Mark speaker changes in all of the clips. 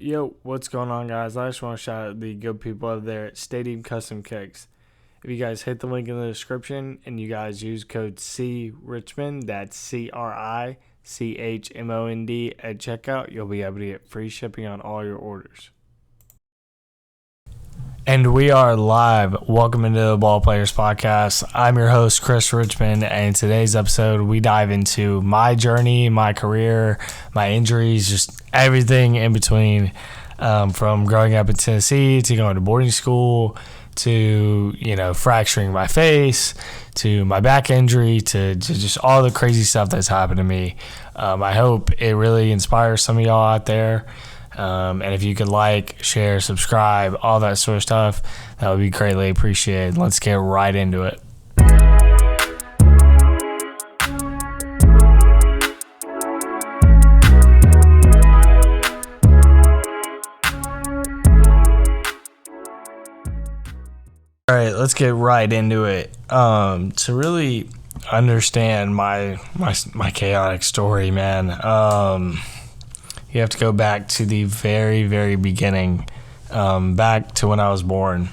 Speaker 1: Yo, what's going on, guys? I just want to shout out the good people over there at Stadium Custom Kicks. If you guys hit the link in the description and you guys use code C Richmond, that's CRICHMOND at checkout, you'll be able to get free shipping on all your orders. And we are live. Welcome into the Ball Players Podcast. I'm your host, Chris Richmond, and in today's episode, we dive into my journey, my career, my injuries, just everything in between, from growing up in Tennessee to going to boarding school to, fracturing my face to my back injury to just all the crazy stuff that's happened to me. I hope it really inspires some of y'all out there. And if you could like, share, subscribe, all that sort of stuff, that would be greatly appreciated. Let's get right into it. All right, let's get right into it. To really understand my chaotic story, man, you have to go back to the very, very beginning, back to when I was born.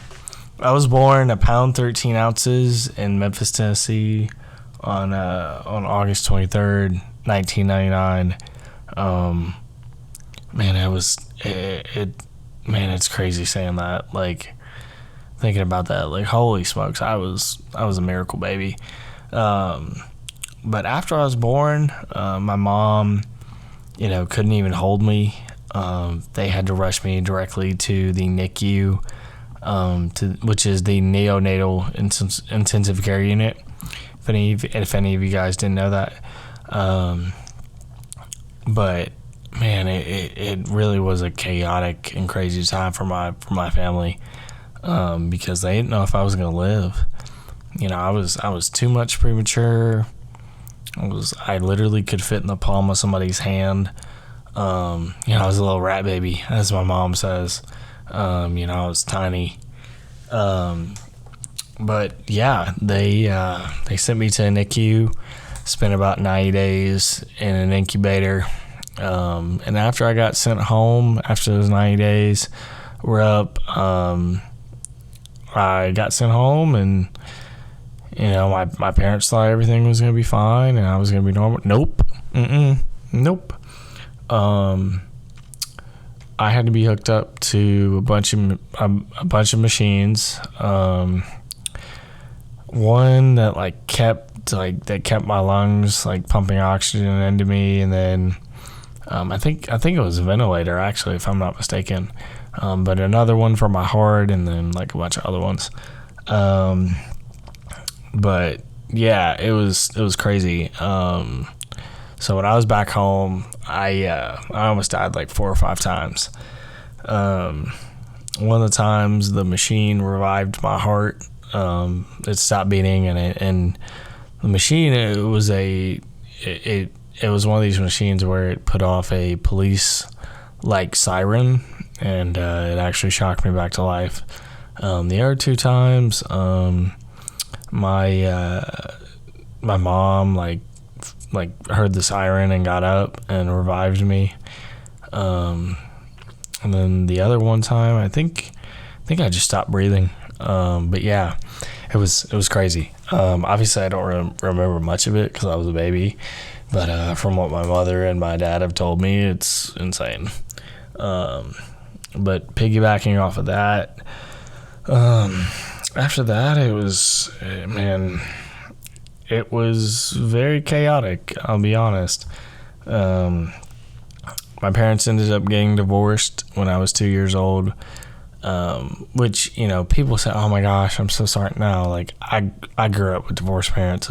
Speaker 1: I was born 1 pound 13 ounces in Memphis, Tennessee, on August 23rd, 1999. It's crazy saying that. Like, thinking about that, like, holy smokes, I was a miracle baby. But after I was born, my mom, couldn't even hold me. They had to rush me directly to the NICU, which is the neonatal intensive care unit. If any of you guys didn't know that, but man, it really was a chaotic and crazy time for my family, because they didn't know if I was gonna live. I was too much premature. I literally could fit in the palm of somebody's hand. I was a little rat baby, as my mom says. I was tiny. But yeah, they sent me to a NICU, spent about 90 days in an incubator. And after I got sent home, after those 90 days were up, I got sent home, and my parents thought everything was going to be fine and I was going to be normal. Nope. Nope. I had to be hooked up to a bunch of machines. One that kept my lungs pumping oxygen into me, and then I think it was a ventilator, actually, if I'm not mistaken. But another one for my heart, and then a bunch of other ones. But yeah, it was crazy. So when I was back home, I almost died 4 or 5 times. One of the times the machine revived my heart. It stopped beating, and the machine, it was one of these machines where it put off a police siren, and it actually shocked me back to life. The other 2 times, my mom heard the siren and got up and revived me. And then the other one time, I think I just stopped breathing. But yeah, it was crazy. Obviously I don't remember much of it because I was a baby, but from what my mother and my dad have told me, it's insane. But piggybacking off of that, after that, it was very chaotic, I'll be honest. My parents ended up getting divorced when I was 2 years old, which, people say, oh my gosh, I'm so sorry. No, I grew up with divorced parents.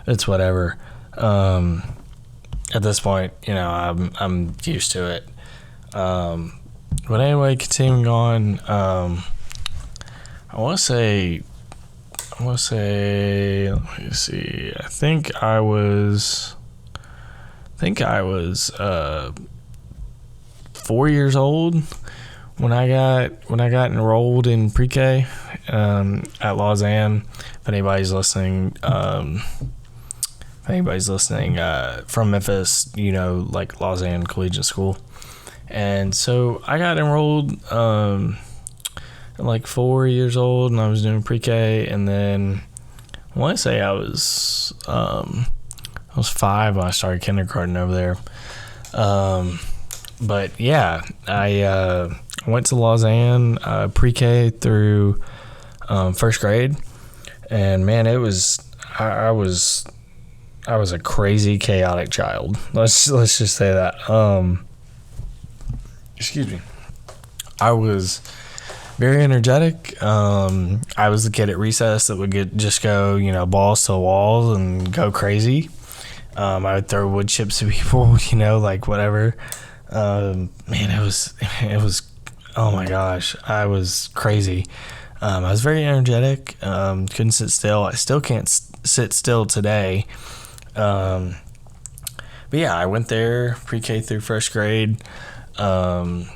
Speaker 1: It's whatever. At this point, I'm used to it. But anyway, continuing on, I want to say, let me see. I think I was 4 years old when I got enrolled in pre-K at Lausanne. If anybody's listening from Memphis, Lausanne Collegiate School. And so I got enrolled at like 4 years old, and I was doing pre-K, and then I want to say I was 5 when I started kindergarten over there. But yeah, I went to Lausanne pre-K through first grade, and man, it was I was a crazy, chaotic child. Let's just say that. Excuse me. I was very energetic. I was the kid at recess that would just go, balls to the walls and go crazy. I would throw wood chips at people, like whatever. Man, it was, oh my gosh, I was crazy. I was very energetic. Couldn't sit still. I still can't sit still today. But yeah, I went there pre-K through first grade. And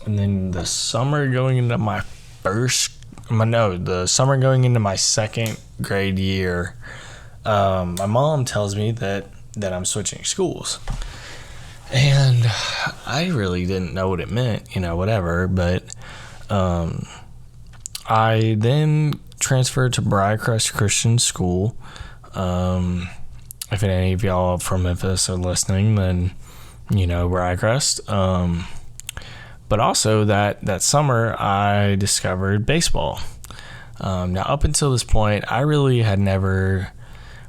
Speaker 1: then the summer going into my summer going into my second grade year, my mom tells me that I'm switching schools. And I really didn't know what it meant, whatever. But I then transferred to Briarcrest Christian School. If any of y'all from Memphis are listening, then Briarcrest. But also that summer I discovered baseball. Now up until this point, I really had never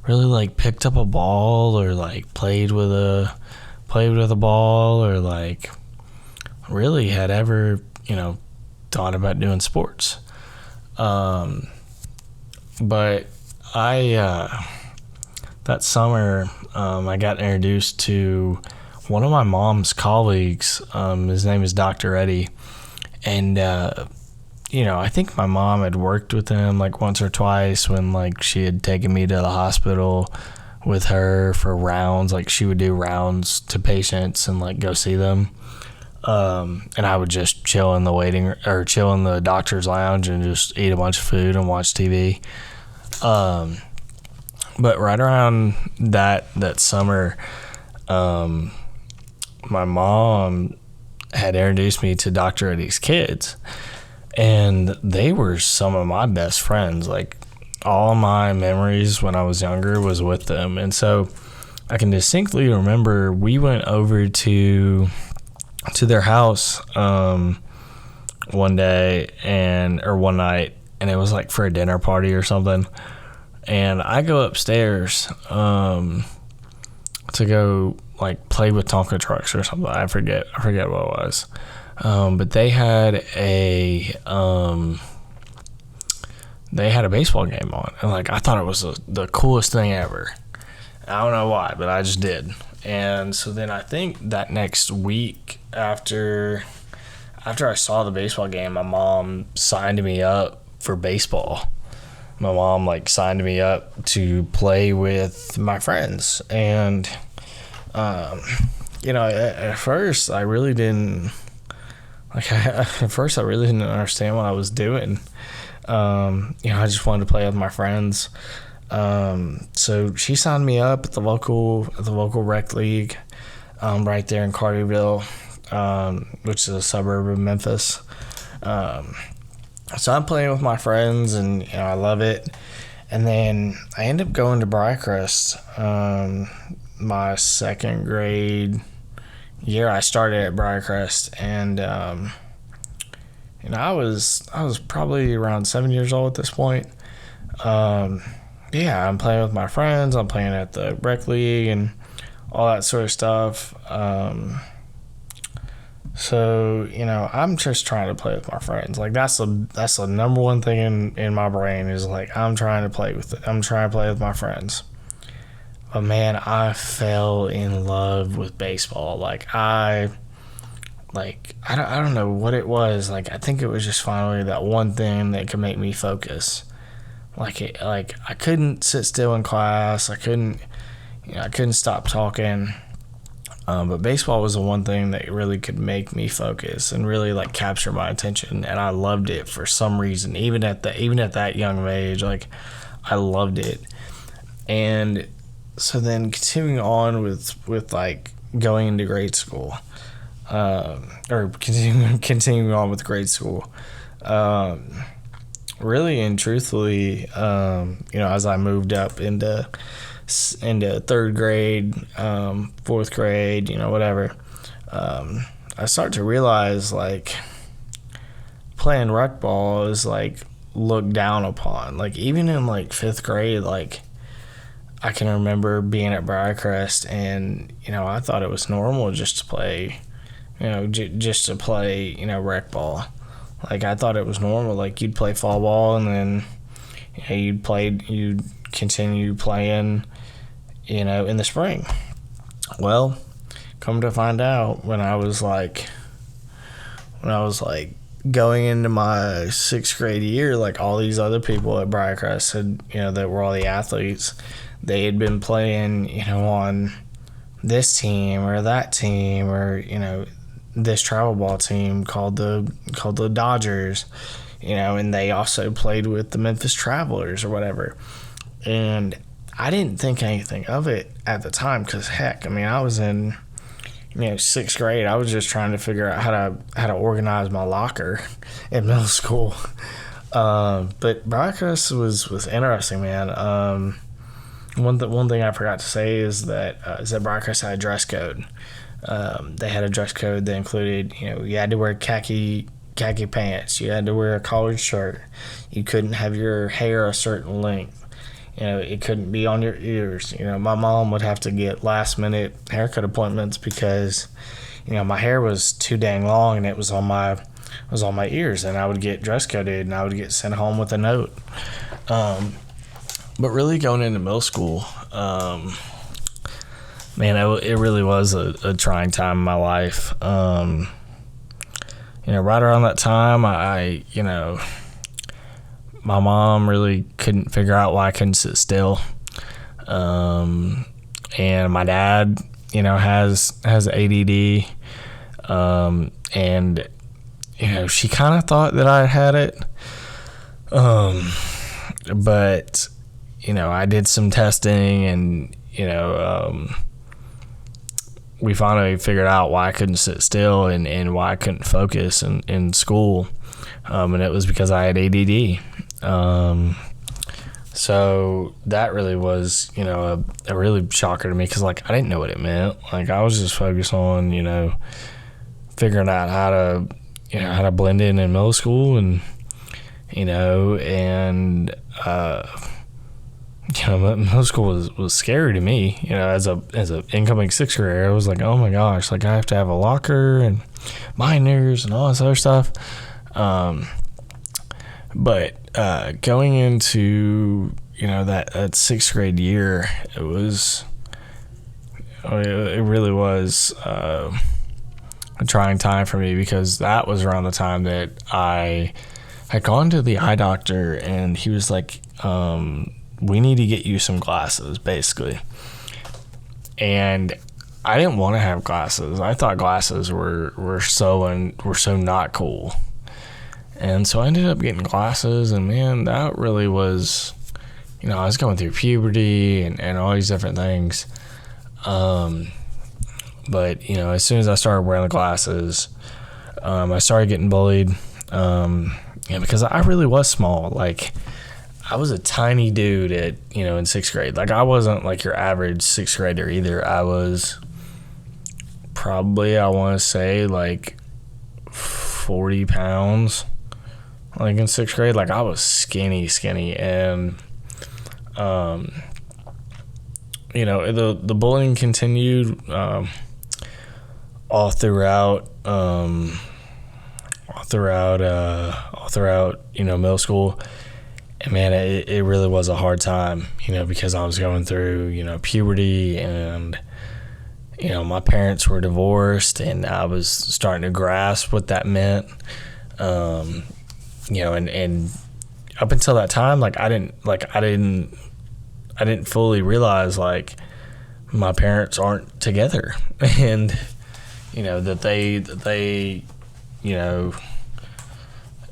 Speaker 1: really like picked up a ball or like played with a ball or like really had ever thought about doing sports. But I that summer I got introduced to one of my mom's colleagues. His name is Dr. Eddie, and I think my mom had worked with him like once or twice when like she had taken me to the hospital with her for rounds. Like she would do rounds to patients and like go see them, and I would just chill in the chill in the doctor's lounge and just eat a bunch of food and watch TV. But right around that summer, my mom had introduced me to Dr. Eddie's kids, and they were some of my best friends. Like all my memories when I was younger was with them. And so I can distinctly remember we went over to their house one day or one night, and it was like for a dinner party or something. And I go upstairs to go like play with Tonka trucks or something. I forget what it was. But they had a baseball game on, and like I thought it was the coolest thing ever. I don't know why, but I just did. And so then I think that next week after I saw the baseball game, my mom signed me up for baseball. My mom like signed me up to play with my friends, and at first I really didn't understand what I was doing. I just wanted to play with my friends. So she signed me up at the local rec league, right there in Carterville, which is a suburb of Memphis. So I'm playing with my friends, and I love it. And then I end up going to Briarcrest. My second grade year, I started at Briarcrest, and I was probably around 7 years old at this point. I'm playing with my friends. I'm playing at the rec league and all that sort of stuff. So I'm just trying to play with my friends. Like that's the number one thing in my brain is like I'm trying to play with my friends. But man, I fell in love with baseball. I don't know what it was. Like I think it was just finally that one thing that could make me focus. I couldn't sit still in class. I couldn't stop talking. But baseball was the one thing that really could make me focus and really like capture my attention, and I loved it for some reason. Even at that young of age, like I loved it. And so then continuing on with like going into grade school, or continuing on with grade school. Really and truthfully, as I moved up into third grade, fourth grade, whatever, I start to realize like playing rec ball is like looked down upon. Like even in like fifth grade, like I can remember being at Briarcrest and I thought it was normal just to play, just to play rec ball. Like I thought it was normal. Like you'd play fall ball and then you'd continue playing, in the spring. Well, come to find out, when I was like going into my sixth grade year, like all these other people at Briarcrest had, that were all the athletes, they had been playing, on this team or that team or, this travel ball team called the Dodgers, and they also played with the Memphis Travelers or whatever. And I didn't think anything of it at the time because, heck, I mean, I was in, sixth grade. I was just trying to figure out how to organize my locker in middle school. But Briarcrest was interesting, man. One thing I forgot to say is that Briarcrest had a dress code. They had a dress code that included, you had to wear khaki pants. You had to wear a collared shirt. You couldn't have your hair a certain length. It couldn't be on your ears. My mom would have to get last-minute haircut appointments because, my hair was too dang long and it was on my ears, and I would get dress coded and I would get sent home with a note. But really going into middle school, man, it really was a trying time in my life. Right around that time, I my mom really couldn't figure out why I couldn't sit still. And my dad, has ADD. And, she kind of thought that I had it. But, I did some testing and, we finally figured out why I couldn't sit still and why I couldn't focus in school. And it was because I had ADD. So that really was, a really shocker to me because, like, I didn't know what it meant. Like, I was just focused on, figuring out how to blend in middle school and, middle school was scary to me, as a incoming sixth grader. I was like, oh my gosh, like I have to have a locker and minors and all this other stuff. But going into that sixth grade year, it really was a trying time for me because that was around the time that I had gone to the eye doctor and he was like, we need to get you some glasses, basically. And I didn't want to have glasses. I thought glasses were so not cool. And so I ended up getting glasses, and man, that really was, I was going through puberty and all these different things. But, as soon as I started wearing the glasses, I started getting bullied, because I really was small. Like, I was a tiny dude in sixth grade. Like, I wasn't like your average sixth grader either. I was probably, I want to say, like 40 pounds. Like in sixth grade, like I was skinny, and the bullying continued all throughout middle school. And man, it really was a hard time, because I was going through puberty, and my parents were divorced, and I was starting to grasp what that meant. And up until that time, like I didn't fully realize like my parents aren't together, and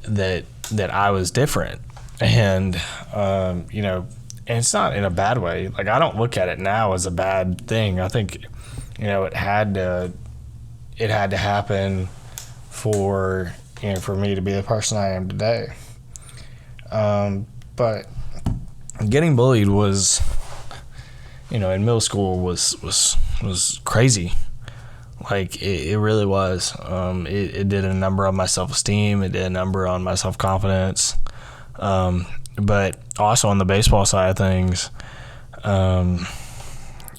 Speaker 1: that that I was different, and and it's not in a bad way. Like I don't look at it now as a bad thing. I think it it had to happen for me to be the person I am today. But getting bullied was, in middle school was crazy. Like it really was. It did a number on my self-esteem. It did a number on my self-confidence. But also on the baseball side of things,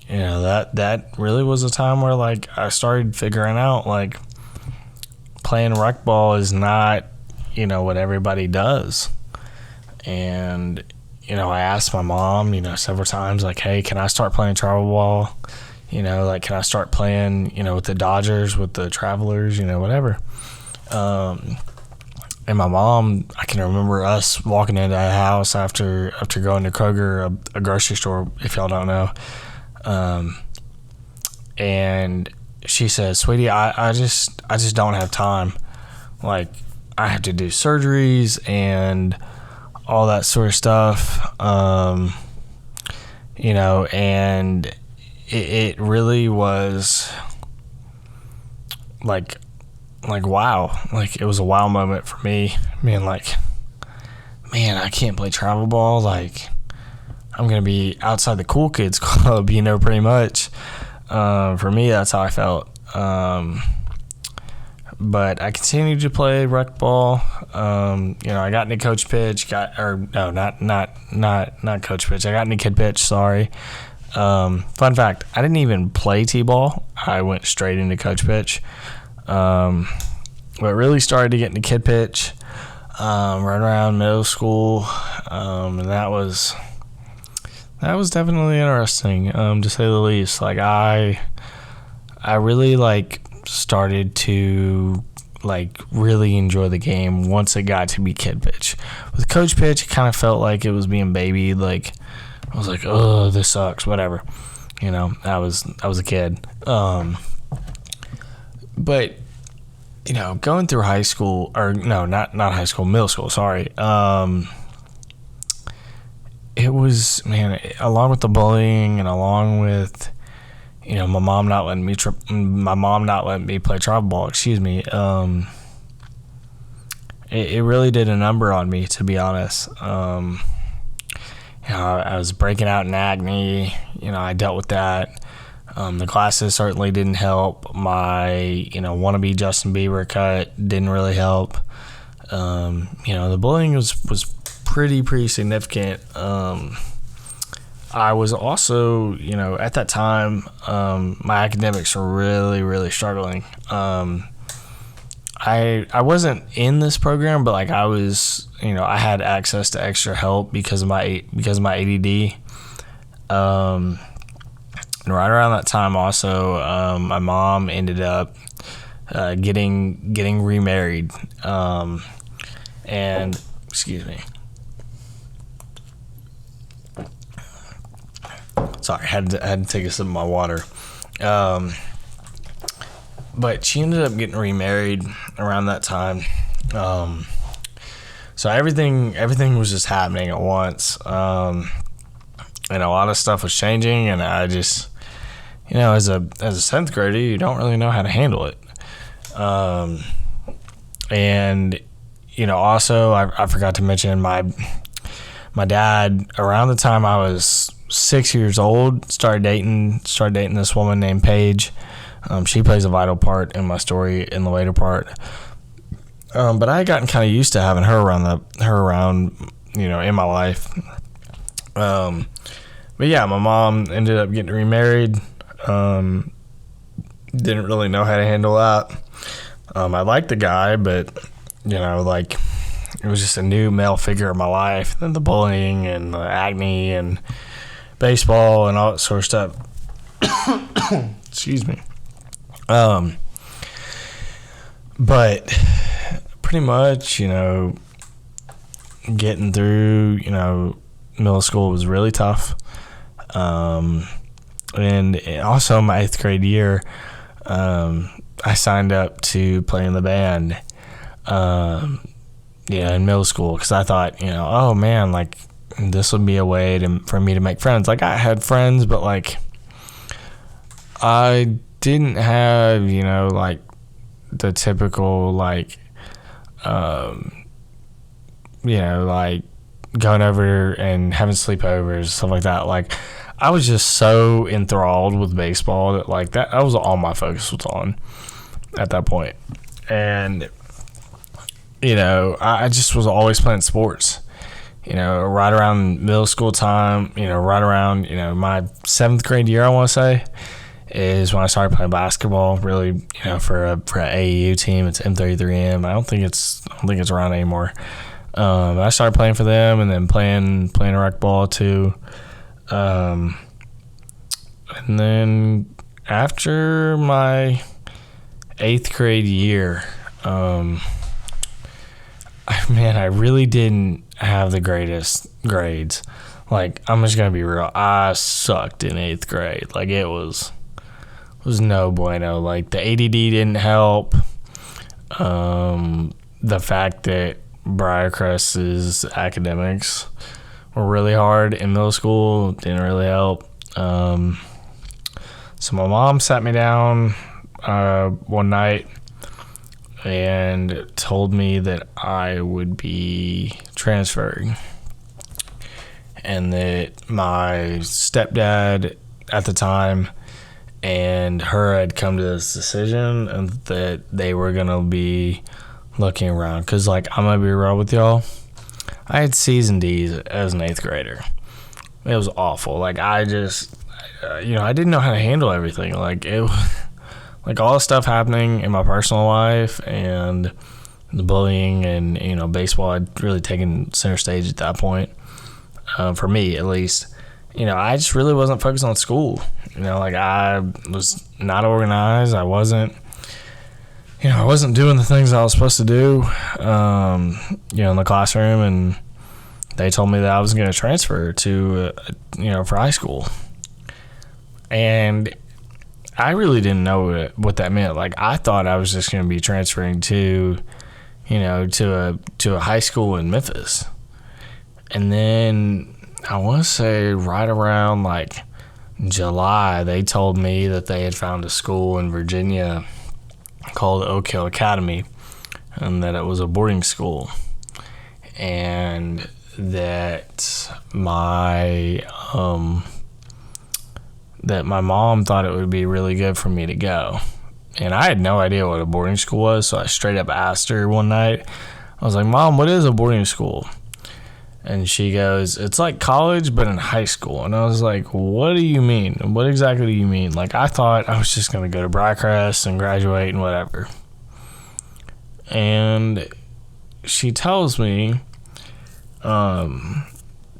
Speaker 1: that really was a time where like I started figuring out like playing rec ball is not, what everybody does. And, I asked my mom, several times like, hey, can I start playing travel ball? Can I start playing, with the Dodgers, with the Travelers, whatever. And my mom, I can remember us walking into the house after going to Kroger, a grocery store, if y'all don't know. And she says, sweetie, I just don't have time. Like, I have to do surgeries and all that sort of stuff. And it really was like wow. Like, it was a wow moment for me, being like, man, I can't play travel ball. Like, I'm going to be outside the cool kids club, pretty much. For me, that's how I felt. But I continued to play rec ball. I got into coach pitch, not coach pitch. I got into kid pitch, sorry. Fun fact, I didn't even play T-ball. I went straight into coach pitch. But really started to get into kid pitch right around middle school. And that was definitely interesting, to say the least. Like, I really started to really enjoy the game once it got to be kid pitch. With coach pitch, it kind of felt like it was being babied. Like, I was like, oh, this sucks, whatever. I was a kid. But going through high school, or no, not high school, middle school, sorry. It was, man, along with the bullying and along with, my mom not letting me play travel ball, it really did a number on me, to be honest. I was breaking out in acne, I dealt with that. The glasses certainly didn't help. My, wannabe Justin Bieber cut didn't really help. The bullying was pretty significant. I was also, at that time, my academics were really struggling. I wasn't in this program, but I was, I had access to extra help because of my ADD. And right around that time also, my mom ended up getting remarried. And excuse me. Sorry, I had to take a sip of my water. But she ended up getting remarried around that time. So everything was just happening at once. And a lot of stuff was changing, and I just, as a 7th grader, you don't really know how to handle it. And also I forgot to mention my dad, around the time I was 6 years old, started dating this woman named Paige. She plays a vital part in my story in the later part. But I had gotten kind of used to having her around, in my life. But yeah, my mom ended up getting remarried. Didn't really know how to handle that. I liked the guy, but it was just a new male figure in my life. Then the bullying and the acne and baseball and all that sort of stuff. Excuse me. But pretty much, getting through, middle school was really tough. And also my 8th grade year, I signed up to play in the band, in middle school, because I thought, oh man, this would be a way for me to make friends. I had friends, but I didn't have, the typical like like going over and having sleepovers, stuff like that. Like, I was just so enthralled with baseball that like that was all my focus was on at that point. And I just was always playing sports. Right around middle school time, right around my 7th grade year, I want to say, is when I started playing basketball. Really, for an AAU team, it's M33M. I don't think it's around anymore. I started playing for them, and then playing rec ball too. And then after my 8th grade year, I really didn't have the greatest grades. Like, I'm just gonna be real, I sucked in 8th grade. Like, it was no bueno. Like, the ADD didn't help. The fact that Briarcrest's academics were really hard in middle school didn't really help. So my mom sat me down one night and told me that I would be transferring, and that my stepdad at the time and her had come to this decision, and that they were gonna be looking around. Because, like, I'm gonna be real with y'all, I had C's and D's as an 8th grader. It was awful. Like, I just I didn't know how to handle everything. Like, it like all the stuff happening in my personal life and the bullying and baseball had really taken center stage at that point, for me at least. I just really wasn't focused on school. Like, I was not organized. I wasn't doing the things I was supposed to do in the classroom, and they told me that I was going to transfer to for high school. And I really didn't know what that meant. Like, I thought I was just going to be transferring to a high school in Memphis. And then I want to say right around like July, they told me that they had found a school in Virginia called Oak Hill Academy, and that it was a boarding school, and that my mom thought it would be really good for me to go. And I had no idea what a boarding school was, so I straight up asked her one night. I was like, "Mom, what is a boarding school?" And she goes, "It's like college, but in high school." And I was like, "What do you mean? What exactly do you mean?" Like, I thought I was just going to go to Briarcrest and graduate and whatever. And she tells me,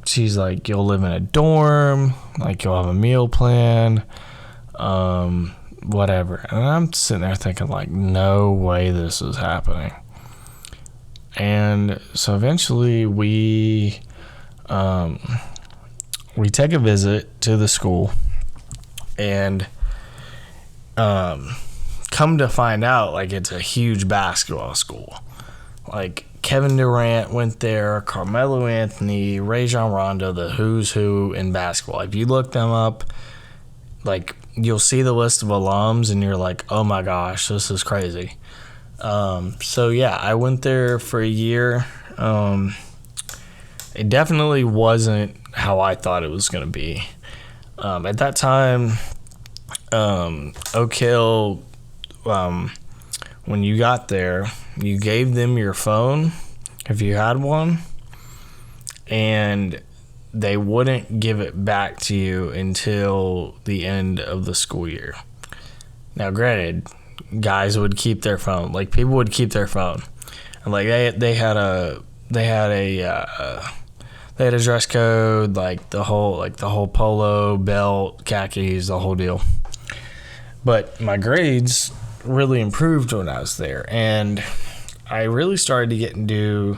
Speaker 1: she's like, "You'll live in a dorm, like, you'll have a meal plan, whatever." And I'm sitting there thinking, like, no way this is happening. And so eventually we take a visit to the school, and come to find out, like, it's a huge basketball school. Like, Kevin Durant went there, Carmelo Anthony, Rajon Rondo, the who's who in basketball. If you look them up, like, you'll see the list of alums, and you're like, oh my gosh, this is crazy. So yeah, I went there for a year. It definitely wasn't how I thought it was going to be. At that time, Oak Hill, when you got there, you gave them your phone if you had one, and they wouldn't give it back to you until the end of the school year. Now, granted, guys would keep their phone. Like, people would keep their phone, and like they had a dress code, like the whole polo, belt, khakis, the whole deal. But my grades really improved when I was there, and I really started to get into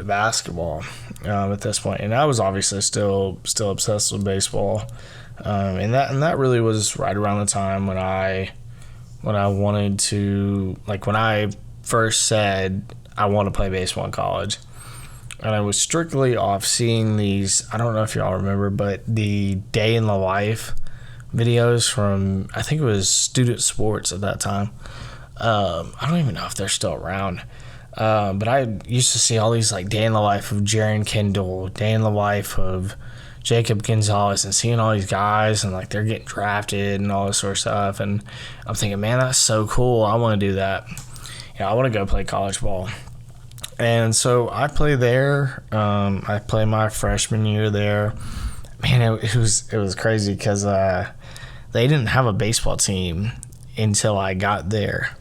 Speaker 1: basketball at this point. And I was obviously still obsessed with baseball, and that really was right around the time when I wanted to, like, when I first said I want to play baseball in college. And I was strictly off seeing these, I don't know if y'all remember, but the day in the life videos from, I think it was Student Sports at that time. I don't even know if they're still around. But I used to see all these like day in the life of Jaron Kendall, day in the life of Jacob Gonzalez, and seeing all these guys and like they're getting drafted and all this sort of stuff. And I'm thinking, man, that's so cool. I want to do that. I want to go play college ball. And so I play there. I played my freshman year there. Man, it was crazy because they didn't have a baseball team until I got there.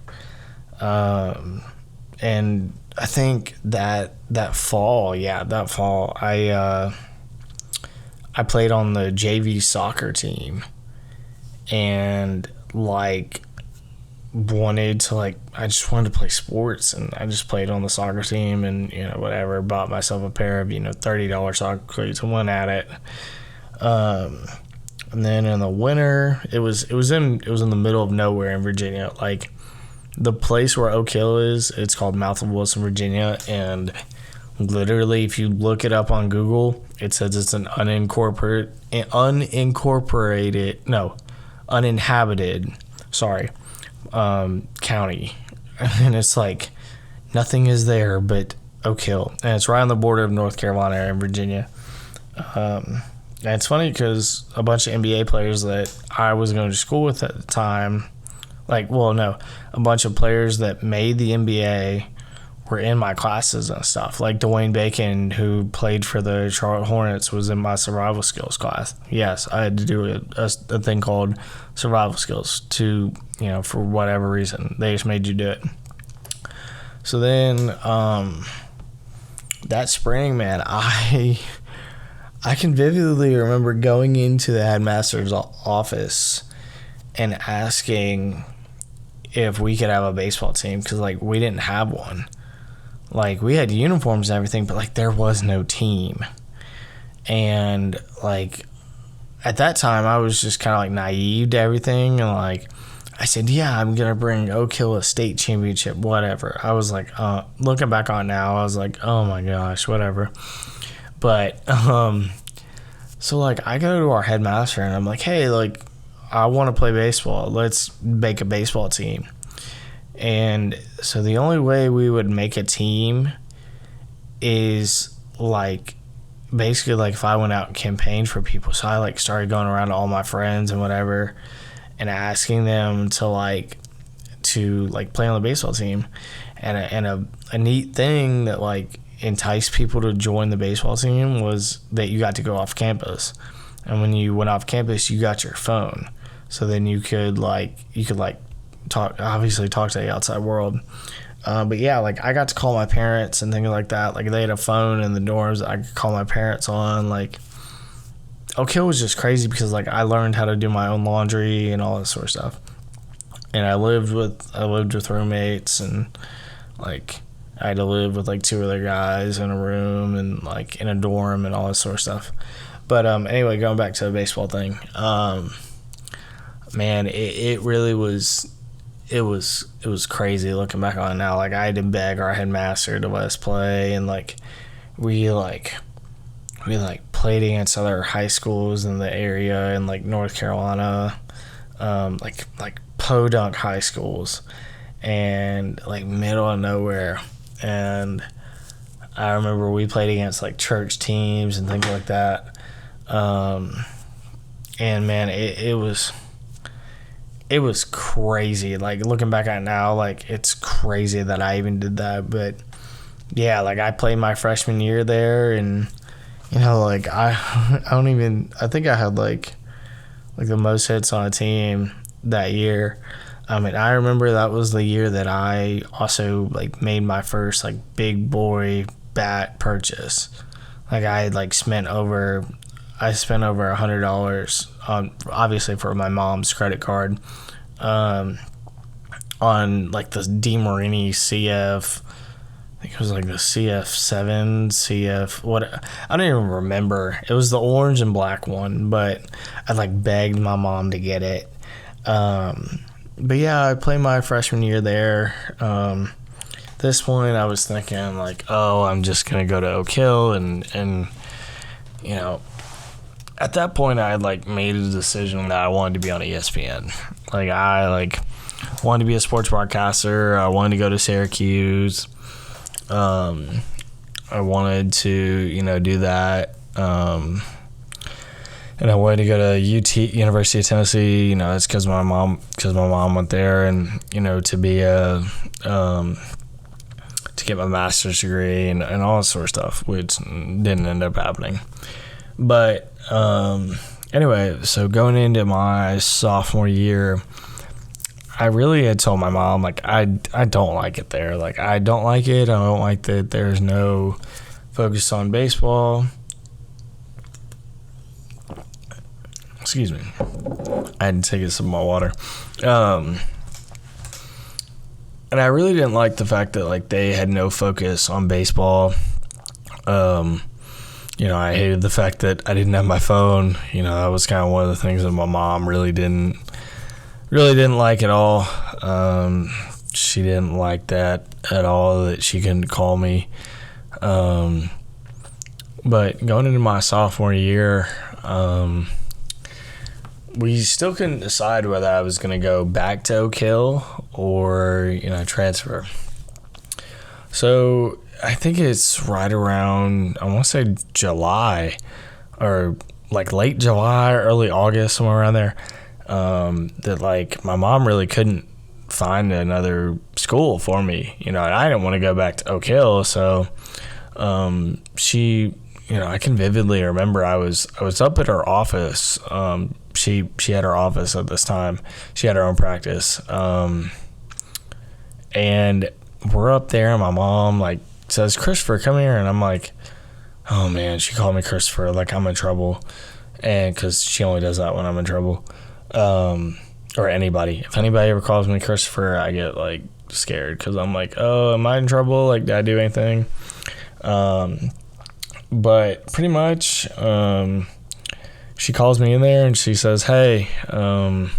Speaker 1: And I think that fall, I played on the JV soccer team, and like I just wanted to play sports, and I just played on the soccer team, and whatever, bought myself a pair of $30 soccer cleats and went at it. And then in the winter, it was in the middle of nowhere in Virginia. Like the place where Oak Hill is, it's called Mouth of Wilson, Virginia, and literally, if you look it up on Google, it says it's an uninhabited county, and it's like nothing is there but Oak Hill, and it's right on the border of North Carolina and Virginia. And it's funny because a bunch of NBA players that I was going to school with at the time, a bunch of players that made the NBA were in my classes and stuff. Like Dwayne Bacon, who played for the Charlotte Hornets, was in my survival skills class. Yes, I had to do a thing called survival skills to, for whatever reason. They just made you do it. So then that spring, man, I can vividly remember going into the headmaster's office and asking if we could have a baseball team because, we didn't have one. We had uniforms and everything, but, there was no team. And, at that time, I was just kind of, naive to everything. And, I said, yeah, I'm going to bring Oak Hill a state championship, whatever. I was looking back on it now, I was like, oh, my gosh, whatever. But, so, I go to our headmaster, and I'm like, hey, I want to play baseball. Let's make a baseball team. And so the only way we would make a team is basically if I went out and campaigned for people. So I started going around to all my friends and whatever and asking them to play on the baseball team. And a neat thing that enticed people to join the baseball team was that you got to go off campus. And when you went off campus, you got your phone. So then you could talk to the outside world. But yeah, I got to call my parents and things like that. They had a phone in the dorms I could call my parents on. Oak Hill was just crazy because I learned how to do my own laundry and all that sort of stuff. And I lived with roommates, and I had to live with two other guys in a room and in a dorm and all that sort of stuff. But anyway, going back to the baseball thing, man, it really was. It was crazy looking back on it now. I had to beg our headmaster to let us play, and we played against other high schools in the area in North Carolina, podunk high schools, and middle of nowhere. And I remember we played against church teams and things like that. And man, it was crazy. Looking back at it now, it's crazy that I even did that. But yeah, I played my freshman year there, and I think I had the most hits on a team that year. I remember that was the year that I also made my first big boy bat purchase. I had spent over $100 on, obviously, for my mom's credit card, on the DeMarini CF. I think it was the CF7, CF, what, I don't even remember. It was the orange and black one, but I begged my mom to get it. But yeah, I played my freshman year there. This point I was thinking I'm just going to go to Oak Hill and at that point I had made a decision that I wanted to be on ESPN. wanted to be a sports broadcaster. I wanted to go to Syracuse. I wanted to, do that. And I wanted to go to University of Tennessee. That's because my mom went there, and to be to get my master's degree and all that sort of stuff, which didn't end up happening. But anyway, so going into my sophomore year, I really had told my mom, like, I don't like it there. Like, I don't like it. I don't like that there's no focus on baseball. Excuse me. I had to take a sip of my water. And I really didn't like the fact that, like, they had no focus on baseball. I hated the fact that I didn't have my phone. That was kind of one of the things that my mom really didn't like at all. She didn't like that at all, that she couldn't call me. But going into my sophomore year, we still couldn't decide whether I was going to go back to Oak Hill or, transfer. So I think it's right around, I want to say July, or like late July, early August, somewhere around there, that, like, my mom really couldn't find another school for me, and I didn't want to go back to Oak Hill. So she, I can vividly remember I was up at her office. She had her office at this time. She had her own practice. And we're up there, and my mom, like, says, "Christopher, come here." And I'm like, oh man, she called me Christopher, like I'm in trouble. And because she only does that when I'm in trouble. Or anybody. If anybody ever calls me Christopher, I get, like, scared, because I'm like, oh, am I in trouble? Like, did I do anything? But pretty much, she calls me in there and she says, "Hey, have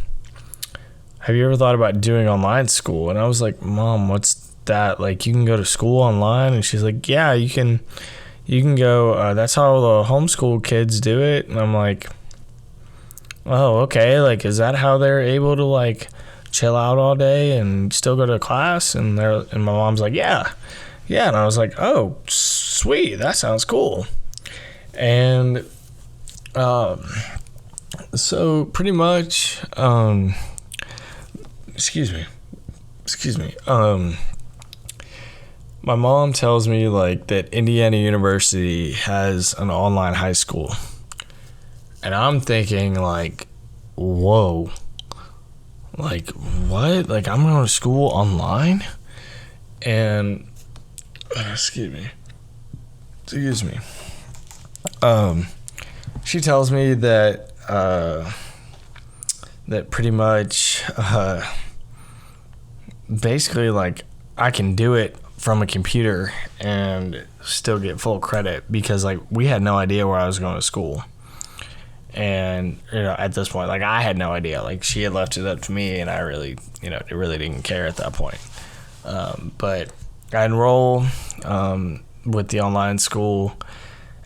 Speaker 1: you ever thought about doing online school?" And I was like, "Mom, what's that? Like, you can go to school online?" And she's like, "Yeah, you can go, that's how the homeschool kids do it." And I'm like, "Oh, okay. Like, is that how they're able to, like, chill out all day and still go to class?" And my mom's like, yeah. And I was like, "Oh, sweet. That sounds cool." And so pretty much, excuse me. My mom tells me, like, that Indiana University has an online high school. And I'm thinking, like, whoa. Like, what? Like, I'm going to school online? And, excuse me. She tells me that, that pretty much, basically, like, I can do it from a computer and still get full credit, because, like, we had no idea where I was going to school. And, at this point, like, I had no idea. Like, she had left it up to me, and I really, really didn't care at that point. But I enroll with the online school,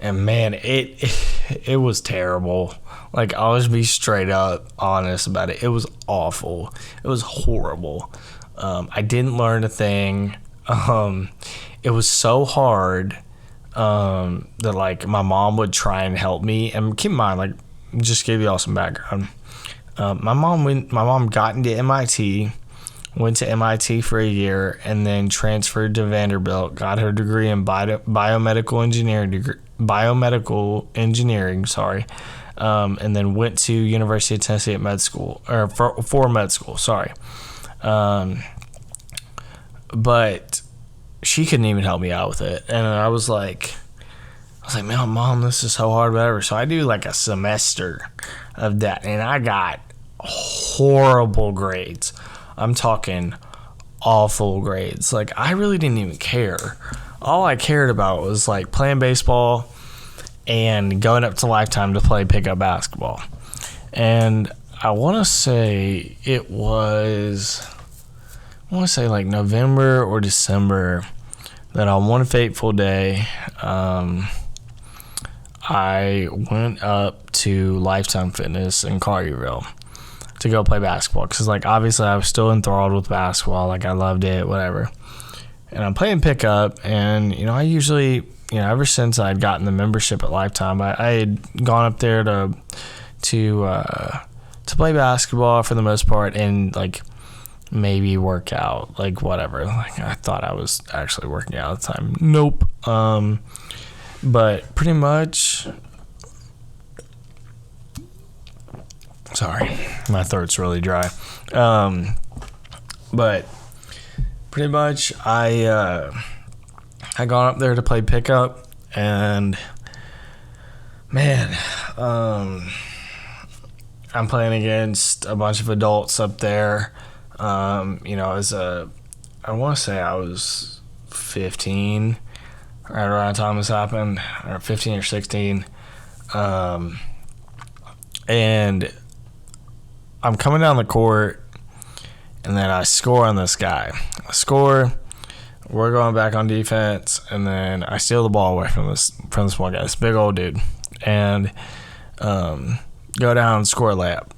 Speaker 1: and man, it was terrible. Like, I'll just be straight up honest about it. It was awful. It was horrible. I didn't learn a thing. It was so hard that, like, my mom would try and help me. And keep in mind, like, just give you all some background. My mom got into MIT, went to MIT for a year, and then transferred to Vanderbilt, got her degree in biomedical engineering, and then went to University of Tennessee at med school, or for med school, but she couldn't even help me out with it. And I was like, man, Mom, this is so hard, whatever. So I do, like, a semester of that, and I got horrible grades. I'm talking awful grades. Like, I really didn't even care. All I cared about was, like, playing baseball and going up to Lifetime to play pickup basketball. And I want to say it was, like, November or December, that on one fateful day, I went up to Lifetime Fitness in Collierville to go play basketball because, like, obviously I was still enthralled with basketball. Like, I loved it, whatever. And I'm playing pickup, and, you know, I usually, you know, ever since I'd gotten the membership at Lifetime, I had gone up there to play basketball for the most part and, like, maybe work out, like, whatever. Like, I thought I was actually working out at the time. Nope. But pretty much, sorry, my throat's really dry. But pretty much I gone up there to play pickup, and man, I'm playing against a bunch of adults up there. You know, I want to say I was 15 right around the time this happened, or 15 or 16. And I'm coming down the court, and then I score on this guy. I score, we're going back on defense, and then I steal the ball away from this one guy, this big old dude, and go down and score a layup.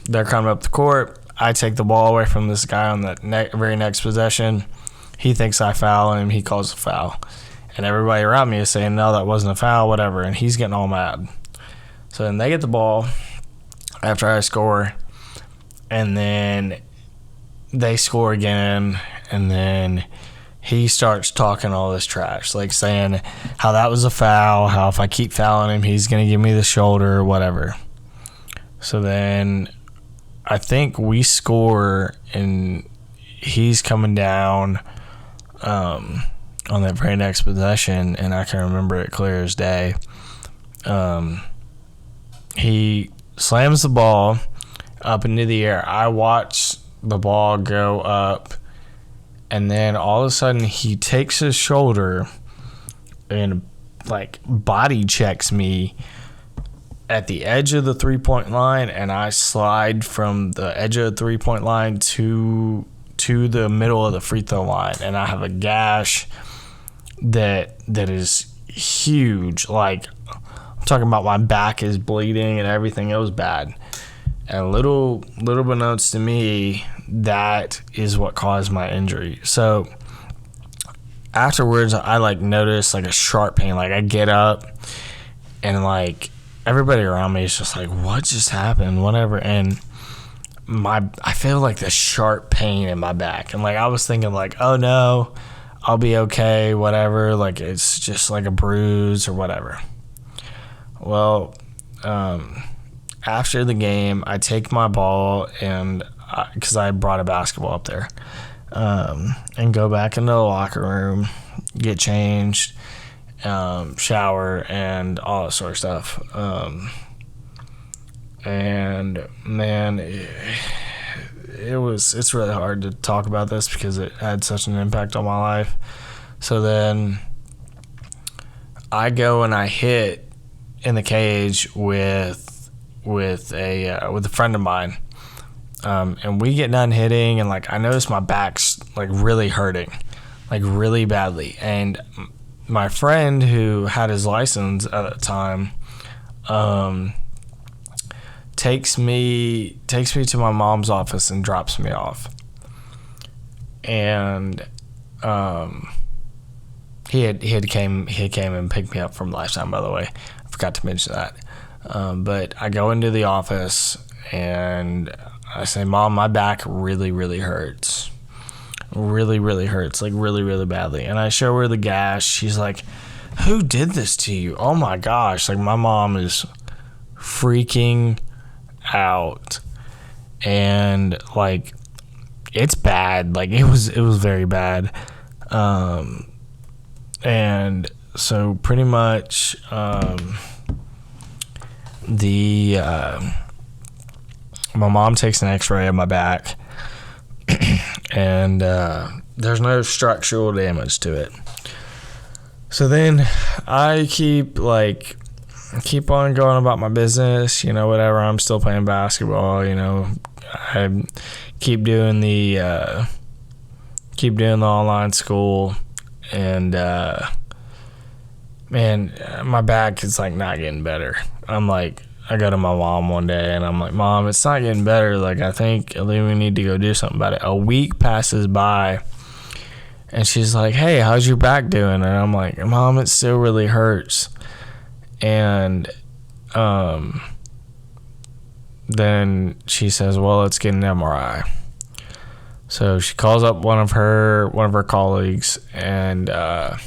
Speaker 1: They're coming up the court. I take the ball away from this guy on the very next possession. He thinks I foul him. He calls a foul. And everybody around me is saying, no, that wasn't a foul, whatever. And he's getting all mad. So then they get the ball after I score. And then they score again. And then he starts talking all this trash, like saying how that was a foul, how if I keep fouling him, he's going to give me the shoulder or whatever. So then I think we score, and he's coming down on that very next possession, and I can remember it clear as day. He slams the ball up into the air. I watch the ball go up, and then all of a sudden he takes his shoulder and, like, body checks me at the edge of the three-point line, and I slide from the edge of the three-point line to the middle of the free throw line, and I have a gash that is huge. Like, I'm talking about my back is bleeding and everything. It was bad. And little beknownst to me, that is what caused my injury. So afterwards, I, like, noticed, like, a sharp pain. Like, I get up, and, like, everybody around me is just like, what just happened? Whatever. And I feel like this sharp pain in my back. And, like, I was thinking, like, oh no, I'll be okay, whatever. Like, it's just like a bruise or whatever. Well, after the game, I take my ball, and because I brought a basketball up there, and go back into the locker room, get changed, shower, and all that sort of stuff. And man, it's really hard to talk about this because it had such an impact on my life. So then I go and I hit in the cage with a friend of mine. And we get done hitting, and, like, I notice my back's, like, really hurting, like, really badly. And my friend who had his license at the time takes me to my mom's office and drops me off. And he had came and picked me up from Lifetime, by the way. I forgot to mention that. But I go into the office and I say, Mom, my back really, really hurts. Really, really hurts, like, really, really badly. And I show her the gash. She's like, who did this to you? Oh my gosh. Like, my mom is freaking out. And, like, it's bad. Like, it was very bad. And so pretty much my mom takes an x-ray of my back, and there's no structural damage to it. So then I keep on going about my business, whatever. I'm still playing basketball, I keep doing the online school, and man, my back is not getting better. I'm I go to my mom one day and I'm like, Mom, it's not getting better. Like, I think we need to go do something about it. A week passes by and she's like, hey, how's your back doing? And I'm like, Mom, it still really hurts. And then she says, well, let's get an MRI. So she calls up one of her colleagues, and I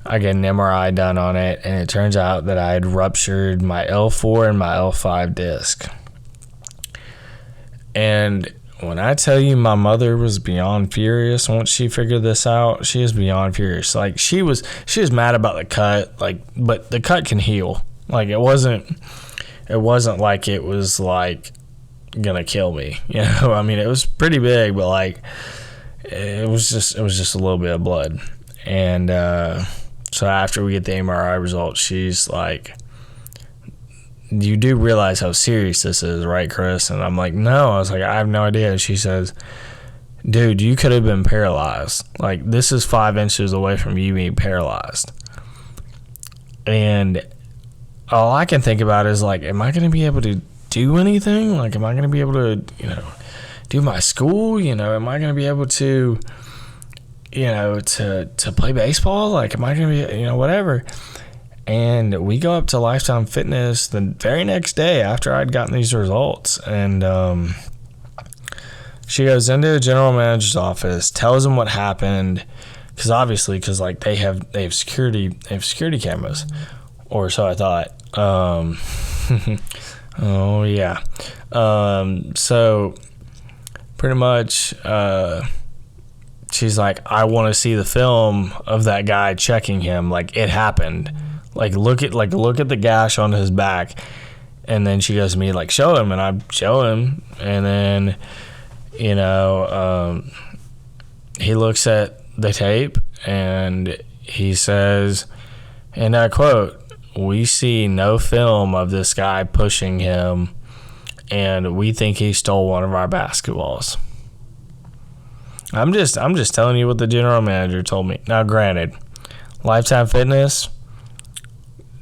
Speaker 1: get an MRI done on it, and it turns out that I had ruptured my L4 and my L5 disc. And when I tell you my mother was beyond furious once she figured this out, she was beyond furious. Like, she was mad about the cut, like, but the cut can heal. Like, it wasn't like it was like gonna kill me, you know. I mean, it was pretty big, but like it was just a little bit of blood. And so after we get the MRI results, she's like, you do realize how serious this is, right, Chris? And I'm like, no. I was like, I have no idea. And she says, dude, you could have been paralyzed. Like, this is 5 inches away from you being paralyzed. And all I can think about is, like, am I going to be able to do anything? Like, am I going to be able to, do my school? Am I going to be able to, to play baseball? Like, am I going to be, whatever? And we go up to Lifetime Fitness the very next day after I'd gotten these results. And she goes into the general manager's office, tells him what happened, because like they have security cameras, or so I thought. Oh yeah. So pretty much, she's like, I want to see the film of that guy checking him. Like, it happened. Like, look at the gash on his back. And then she goes to me, like, show him. And I show him. And then, he looks at the tape and he says, and I quote, we see no film of this guy pushing him, and we think he stole one of our basketballs. I'm just telling you what the general manager told me. Now, granted, Lifetime Fitness,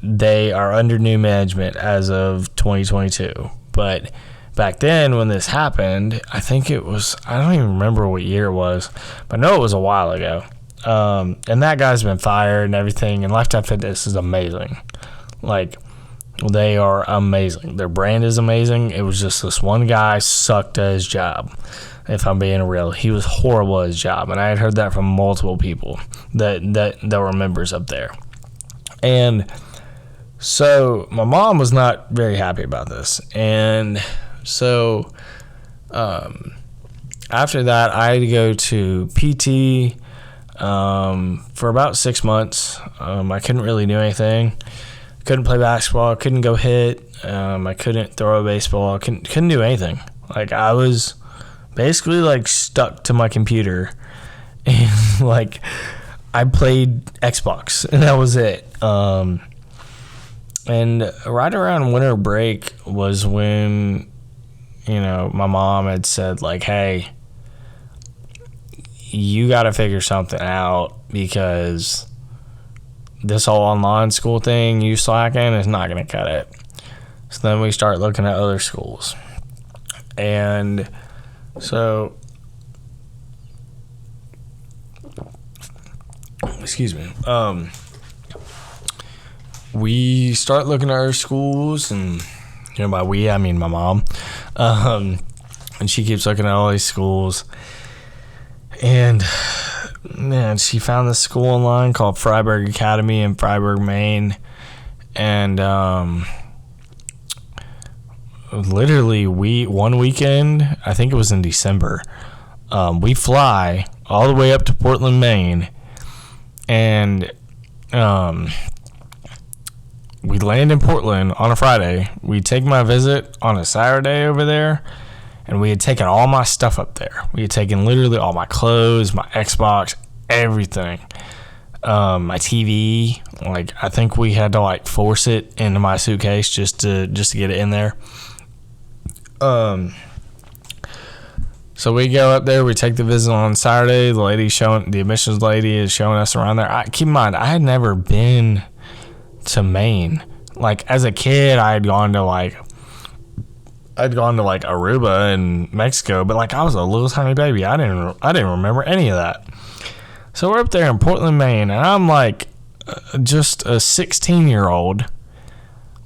Speaker 1: they are under new management as of 2022. But back then when this happened, I think it was, I don't even remember what year it was, but I know it was a while ago. And that guy's been fired and everything, and Lifetime Fitness is amazing. Like, they are amazing. Their brand is amazing. It was just this one guy sucked at his job. If I'm being real, he was horrible at his job, and I had heard that from multiple people that were members up there. And so my mom was not very happy about this, and so after that, I had to go to PT for about 6 months. I couldn't really do anything. Couldn't play basketball. Couldn't go hit. I couldn't throw a baseball. Couldn't do anything. Like, I was basically like stuck to my computer, and like I played Xbox, and that was it. And right around winter break was when, my mom had said, like, hey, you got to figure something out, because this whole online school thing, you slacking, is not going to cut it. So then we start looking at other schools. And so, excuse me, we start looking at our schools, and by we, I mean my mom, and she keeps looking at all these schools, and man, she found this school online called Freiburg Academy in Freiburg, Maine, and literally one weekend, I think it was in December, we fly all the way up to Portland, Maine, and we land in Portland on a Friday. We take my visit on a Saturday over there, and we had taken all my stuff up there. We had taken literally all my clothes, my Xbox, everything, my TV. Like, I think we had to like force it into my suitcase just to get it in there. So we go up there, we take the visit on Saturday. The admissions lady is showing us around there. Keep in mind, I had never been to Maine. like as a kid, I'd gone to like Aruba and Mexico, but like I was a little tiny baby. I didn't remember any of that. So we're up there in Portland, Maine, and I'm like just a 16-year-old.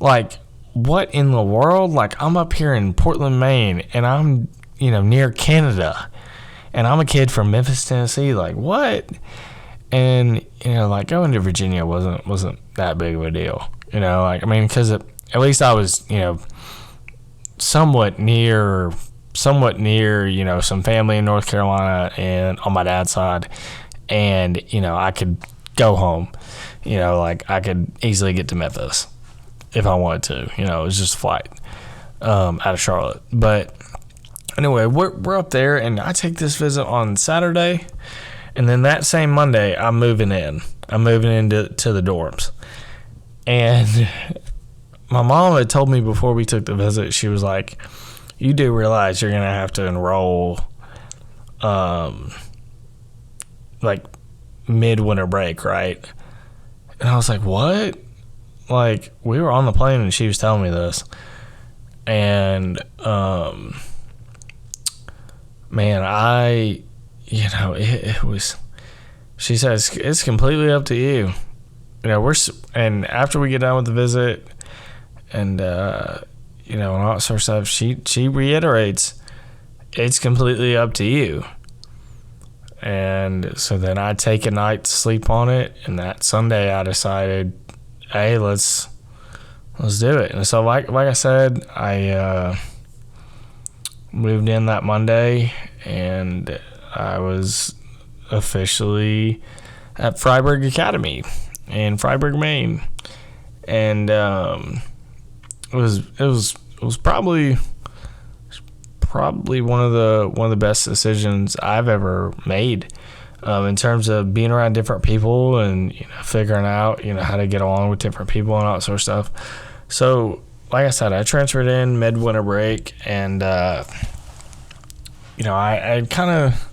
Speaker 1: Like, what in the world? Like, I'm up here in Portland, Maine, and I'm, near Canada, and I'm a kid from Memphis, Tennessee. Like, what? And like going to Virginia wasn't that big of a deal. Because at least I was, somewhat near, some family in North Carolina and on my dad's side, and I could go home. Like I could easily get to Memphis if I wanted to. It was just a flight out of Charlotte. But anyway, we're up there, and I take this visit on Saturday, and then that same Monday I'm moving into the dorms. And my mom had told me before we took the visit, she was like, you do realize you're gonna have to enroll like mid-winter break, right? And I was like, what? Like, we were on the plane and she was telling me this. And man, it was, she says, it's completely up to you. And after we get done with the visit and and all that sort of stuff, she reiterates, it's completely up to you. And so then I take a night to sleep on it, and that Sunday I decided, hey, let's do it. And so like I said, I moved in that Monday, and I was officially at Fryeburg Academy in Fryeburg, Maine. And it was probably one of the best decisions I've ever made in terms of being around different people and figuring out how to get along with different people and all that sort of stuff. So like I said, I transferred in mid-winter break, and I kind of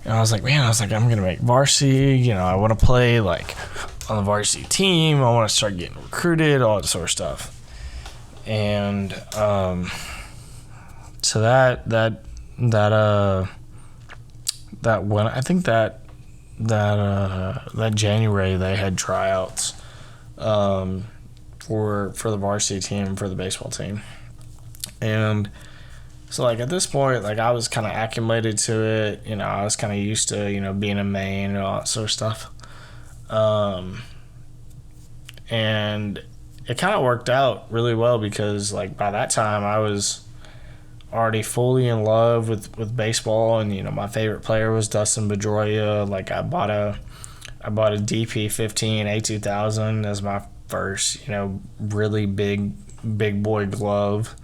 Speaker 1: I was like, I'm gonna make varsity. I want to play like on the varsity team. I want to start getting recruited, all that sort of stuff. And so that when I think that January they had tryouts for the varsity team, for the baseball team. And so like at this point, like I was kind of acclimated to it, I was kind of used to being in Maine and all that sort of stuff. And it kind of worked out really well because like by that time I was already fully in love with baseball, and my favorite player was Dustin Pedroia. Like I bought a DP15 A2000 as my first really big boy glove.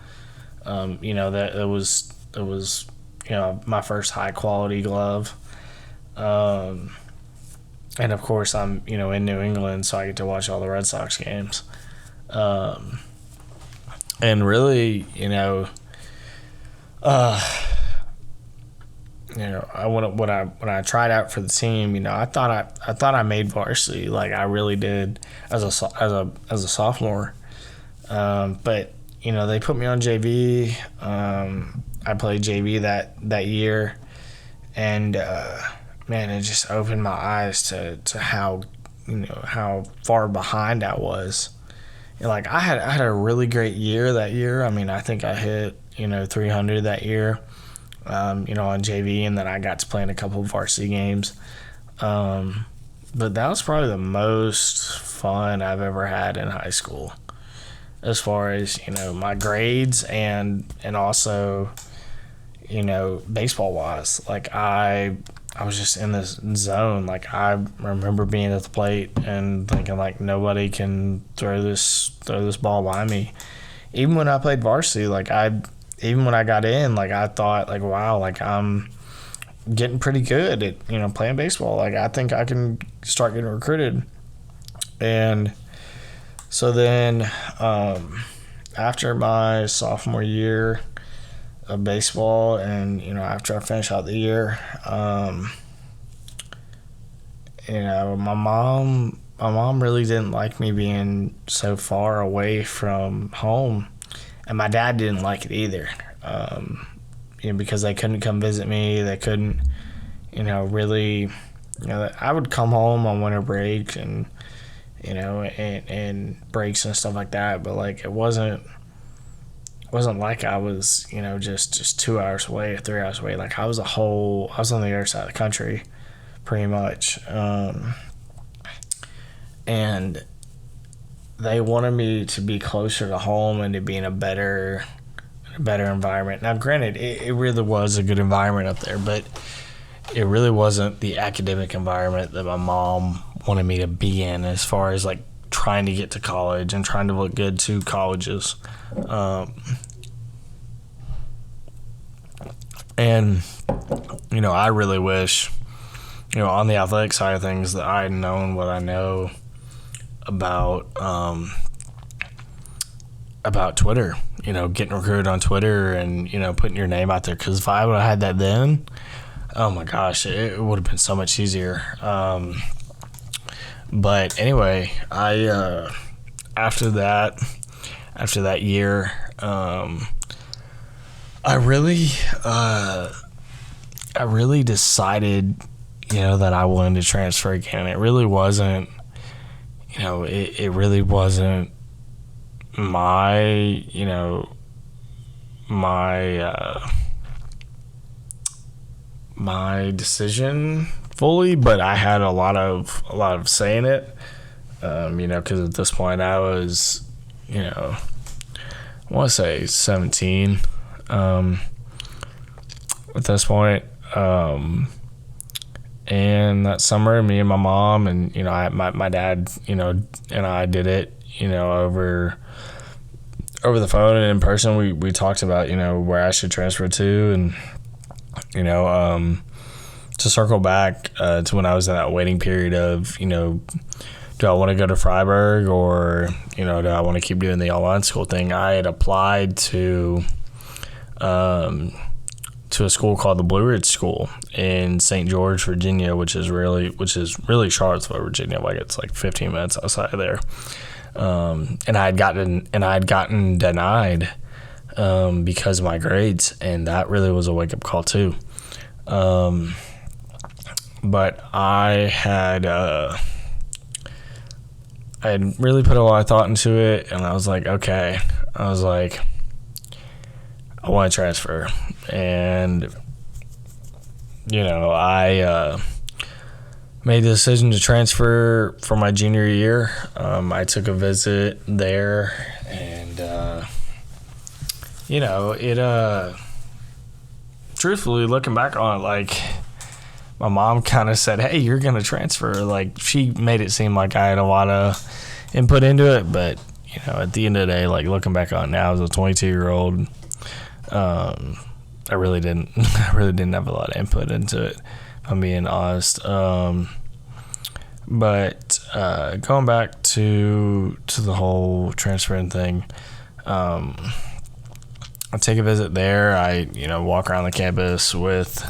Speaker 1: That it was my first high quality glove. And of course I'm in New England, so I get to watch all the Red Sox games. And really, when I tried out for the team, I thought I made varsity, like I really did as a sophomore. But they put me on JV. I played JV that year, and man, it just opened my eyes to how far behind I was. Like I had a really great year that year. I think I hit 300 that year, on JV, and then I got to play in a couple of varsity games. But that was probably the most fun I've ever had in high school, as far as my grades and also baseball wise. Like I was just in this zone. Like I remember being at the plate and thinking like nobody can throw this ball by me. Even when I played varsity, like even when I got in, like I thought like, wow, like I'm getting pretty good at playing baseball. Like I think I can start getting recruited. And so then after my sophomore year of baseball, and after I finished out the year, my mom really didn't like me being so far away from home, and my dad didn't like it either. Because they couldn't come visit me. They couldn't, really, I would come home on winter break and breaks and stuff like that. But like it wasn't like I was, just 2 hours away or 3 hours away. Like I was on the other side of the country, pretty much. And they wanted me to be closer to home and to be in a better environment. Now, granted, it really was a good environment up there, but it really wasn't the academic environment that my mom wanted me to be in, as far as like trying to get to college and trying to look good to colleges. And I really wish, on the athletic side of things, that I had known what I know about Twitter, getting recruited on Twitter and, putting your name out there. Because if I would have had that then, oh my gosh, it would have been so much easier. But anyway, I after that year, I really decided, that I wanted to transfer again. It really wasn't, it really wasn't my decision fully, but I had a lot of say in it. Because at this point I was, I want to say 17. At this point, and that summer, me and my mom and my dad, and I did it, over the phone and in person. We talked about where I should transfer to, and to circle back to when I was in that waiting period of do I want to go to Freiburg, or do I want to keep doing the online school thing. I had applied to a school called the Blue Ridge School in St. George, Virginia, which is really Charlottesville, Virginia. Like it's like 15 minutes outside of there. And I had gotten denied because of my grades, and that really was a wake up call too. But I had really put a lot of thought into it, and I was like, okay. I was like, I want to transfer. And, I made the decision to transfer for my junior year. I took a visit there, and, truthfully, looking back on it, like, my mom kind of said, hey, you're going to transfer. Like, she made it seem like I had a lot of input into it, but, at the end of the day, like, looking back on it now as a 22-year-old, I really didn't have a lot of input into it, if I'm being honest. But going back to the whole transferring thing, I take a visit there. I walk around the campus with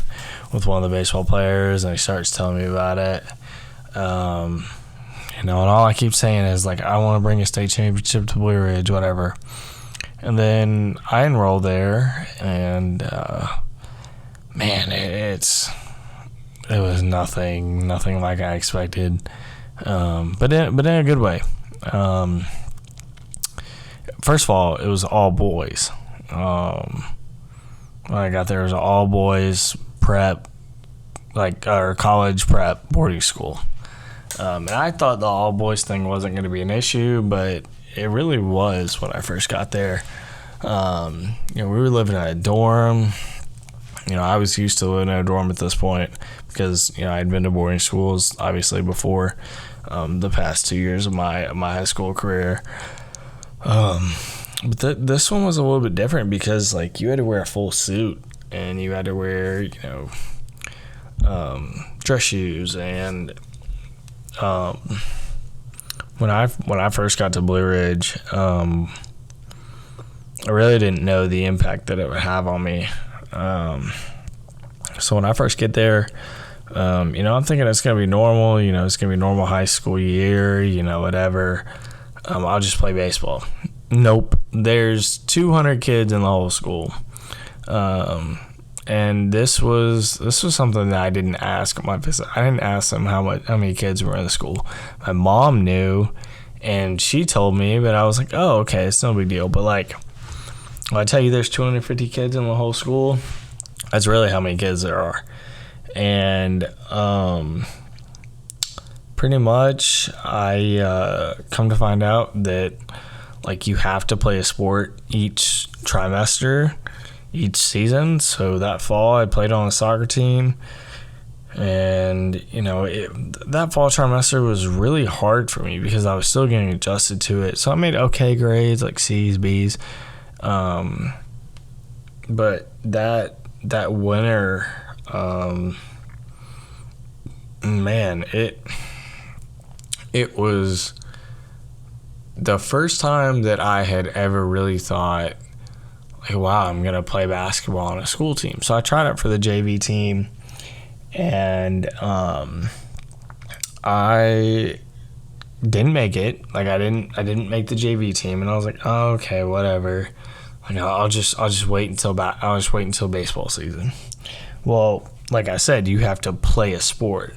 Speaker 1: one of the baseball players, and he starts telling me about it. And all I keep saying is like, I want to bring a state championship to Blue Ridge, whatever. And then I enrolled there, and man, it was nothing like I expected, but in a good way. First of all, it was all boys. When I got there, it was an all boys prep, or college prep boarding school. And I thought the all boys thing wasn't going to be an issue, but it really was when I first got there. We were living in a dorm. I was used to living in a dorm at this point because, I'd been to boarding schools, obviously, before the past 2 years of my high school career. But this one was a little bit different because, like, you had to wear a full suit, and you had to wear, dress shoes. And when I first got to Blue Ridge, I really didn't know the impact that it would have on me. So when I first get there, I'm thinking it's going to be normal. It's going to be normal high school year, whatever. I'll just play baseball. Nope. There's 200 kids in the whole school. And this was something that I didn't ask my visit. I didn't ask them how many kids were in the school. My mom knew, and she told me, but I was like, oh, okay, it's no big deal. But like, when I tell you there's 250 kids in the whole school, that's really how many kids there are. And pretty much I come to find out that like you have to play a sport each trimester, each season. So that fall I played on a soccer team, and that fall trimester was really hard for me because I was still getting adjusted to it. So I made okay grades, like C's, B's, but that winter, man, it was the first time that I had ever really thought, like, wow, I'm going to play basketball on a school team. So I tried out for the JV team, and I didn't make it. Like, I didn't make the JV team, and I was like, oh, okay, whatever. Like, I'll just wait until baseball season. Well, like I said, you have to play a sport.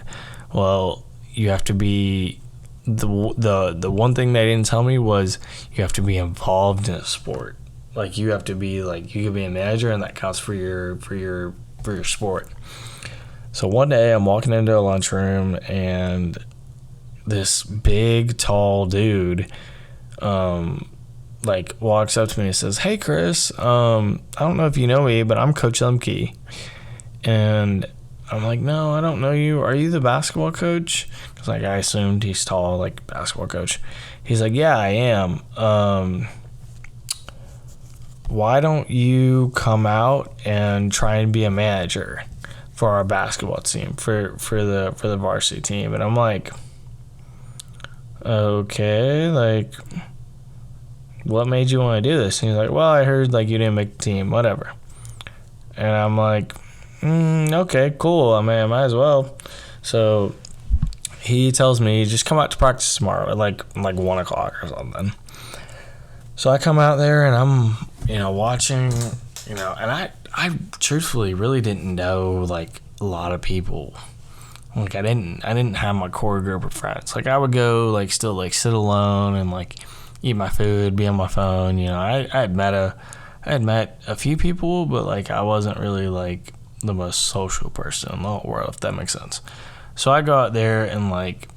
Speaker 1: Well, you have to be the one thing they didn't tell me was you have to be involved in a sport. Like, you have to be, like, you could be a manager, and that counts for your sport. So one day I'm walking into a lunchroom, and this big tall dude walks up to me and says, "Hey Chris, I don't know if you know me, but I'm Coach Lemke." And I'm like, "No, I don't know you. Are you the basketball coach?" Because I assumed he's tall, like basketball coach. He's like, "Yeah, I am. Why don't you come out and try and be a manager for our basketball team, for the varsity team?" And I'm like, "Okay, like, what made you want to do this?" And he's like, "Well, I heard like you didn't make the team, whatever." And I'm like, okay, cool. I mean, I might as well. So he tells me, just come out to practice tomorrow at like 1 o'clock or something. So I come out there, and I'm, watching, and I truthfully really didn't know like a lot of people. Like, I didn't have my core group of friends. Like, I would go like still like sit alone and like eat my food, be on my phone. I had met a few people, but like I wasn't really like the most social person in the whole world, if that makes sense. So I go out there, and like,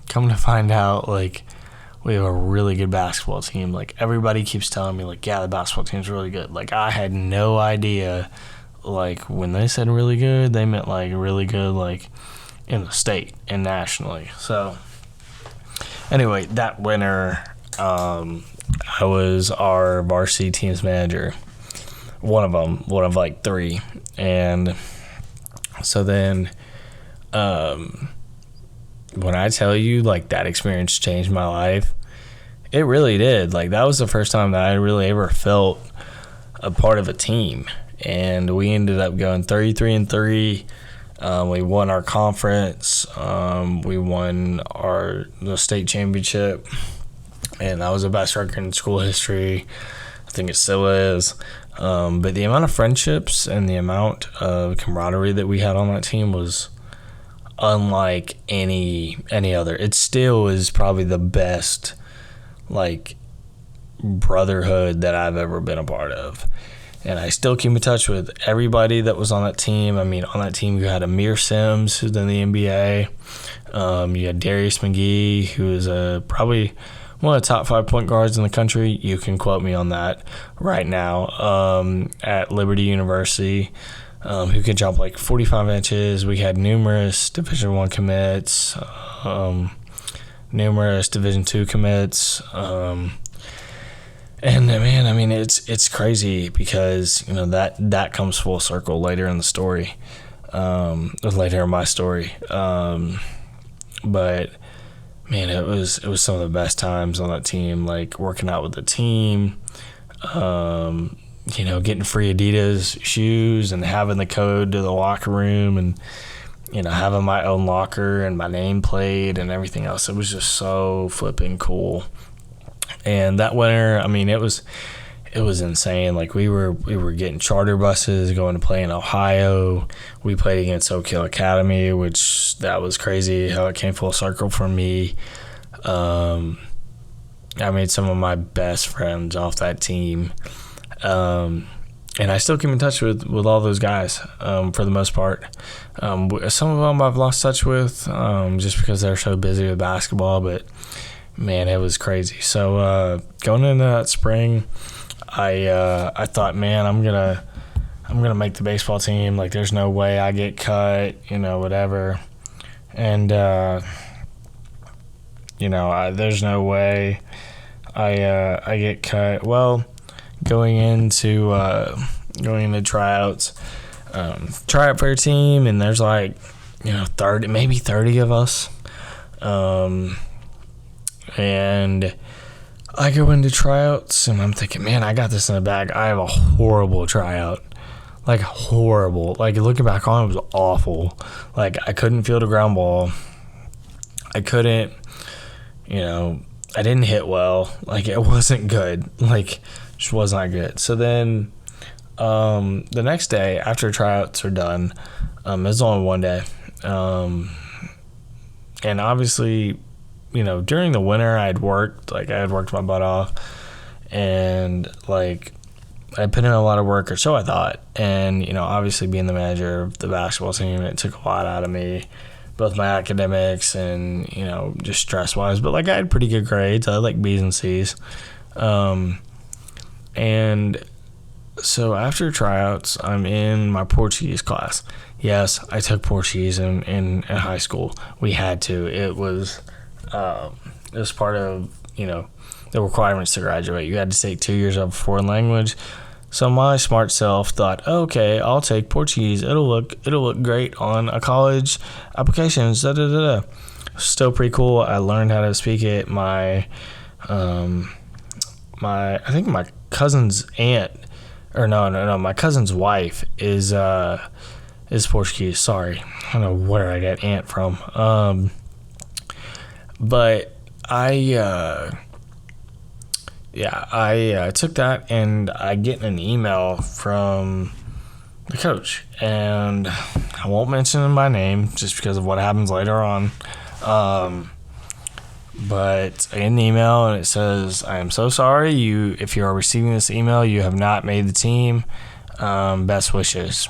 Speaker 1: come to find out, like, we have a really good basketball team. Like, everybody keeps telling me, like, yeah, the basketball team's really good. Like, I had no idea, like, when they said really good, they meant like really good, like, in the state and nationally. So anyway, that winter, I was our varsity team's manager. One of like three. And so then, when I tell you, like, that experience changed my life, it really did. Like, that was the first time that I really ever felt a part of a team. And we ended up going 33-3. We won our conference. We won the state championship. And that was the best record in school history. I think it still is. But the amount of friendships and the amount of camaraderie that we had on that team was unlike any other. It still is probably the best, like, brotherhood that I've ever been a part of. And I still keep in touch with everybody that was on that team. I mean, on that team you had Amir Sims, who's in the NBA. You had Darius McGee, who is probably one of the top 5 point guards in the country. You can quote me on that right now. At Liberty University, who could jump like 45 inches. We had numerous Division I commits, numerous Division II commits. And man, I mean, it's crazy because, that comes full circle later in the story, later in my story. But man, it was some of the best times on that team, like working out with the team, getting free Adidas shoes and having the code to the locker room, and having my own locker and my name plate and everything else. It was just so flipping cool. And that winter, I mean, it was insane. Like we were getting charter buses going to play in Ohio. We played against Oak Hill Academy, which that was crazy how it came full circle for me. I made some of my best friends off that team. And I still keep in touch with all those guys for the most part. Some of them I've lost touch with just because they're so busy with basketball, but man, it was crazy. So going into that spring, I thought, man, I'm gonna make the baseball team. Like, there's no way I get cut, whatever. And there's no way I get cut. Well, going into tryouts, try out for your team, and there's 30 of us, and I go into tryouts, and I'm thinking, man, I got this in the bag. I have a horrible tryout, horrible. Looking back on it, was awful. I couldn't field a ground ball. I couldn't, I didn't hit well. It wasn't good. Just was not good. So then the next day after tryouts are done, it was only one day. And obviously, during the winter I had worked my butt off, and I put in a lot of work, or so I thought. And, obviously being the manager of the basketball team, it took a lot out of me, both my academics and, just stress-wise. But, I had pretty good grades. I had, B's and C's. And so after tryouts, I'm in my Portuguese class. Yes, I took Portuguese in high school. We had to. It was part of, the requirements to graduate. You had to take 2 years of a foreign language. So my smart self thought, okay, I'll take Portuguese. It'll look great on a college application. Still pretty cool. I learned how to speak it. I think my cousin's aunt, or no, my cousin's wife is Portuguese. Sorry, I don't know where I got aunt from. But I took that, and I get an email from the coach, and I won't mention him by name just because of what happens later on. But I get an email, and it says, "I am so sorry. If you are receiving this email, you have not made the team. Best wishes."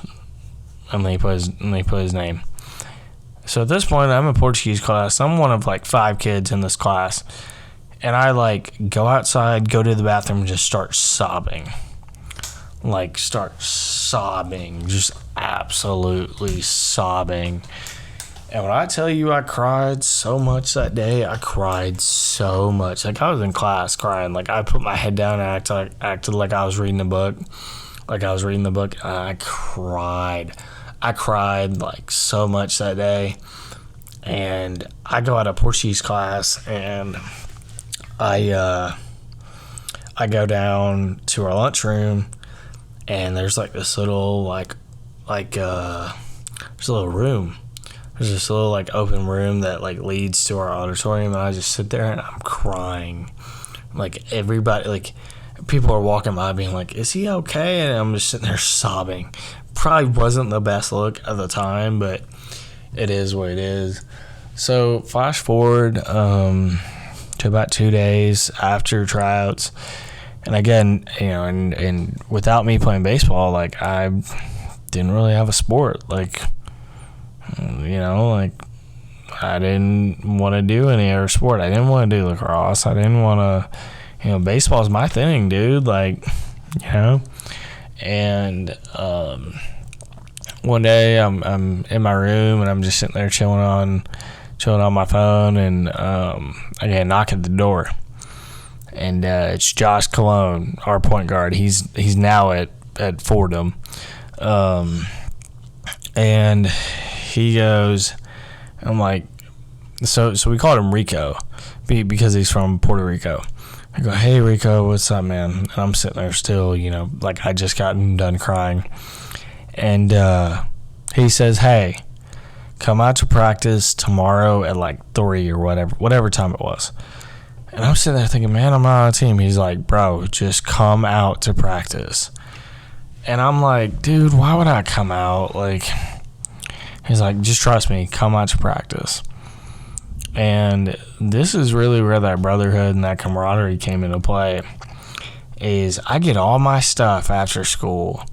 Speaker 1: And then he put his name. So at this point, I'm in Portuguese class. I'm one of 5 kids in this class. And I go outside, go to the bathroom, and just start sobbing. Just absolutely sobbing. And when I tell you I cried so much that day, I cried so much. I was in class crying. I put my head down and acted like I was reading a book. And I cried. I cried so much that day. And I go out of Portuguese class, and I go down to our lunchroom, and there's this little there's a little room. There's this little open room that leads to our auditorium, and I just sit there and I'm crying. Everybody, people are walking by being "Is he okay?" And I'm just sitting there sobbing. Probably wasn't the best look at the time, but it is what it is. So flash forward to about 2 days after tryouts, and again, and without me playing baseball, I didn't really have a sport. I didn't want to do any other sport. I didn't want to do lacrosse. I didn't want to, baseball's my thing, dude. And one day I'm in my room, and I'm just sitting there chilling on my phone, and I get a knock at the door, and it's Josh Colon, our point guard. He's now at Fordham, and he goes, I'm like, so we called him Rico because he's from Puerto Rico. I go, "Hey Rico, what's up, man?" And I'm sitting there still, I just gotten done crying. And he says, "Hey, come out to practice tomorrow at like 3 or whatever time it was. And I'm sitting there thinking, man, I'm not on a team. He's like, bro, just come out to practice. And I'm like, dude, why would I come out? Like, he's like, just trust me, come out to practice. And this is really where that brotherhood and that camaraderie came into play. Is I get all my stuff after school,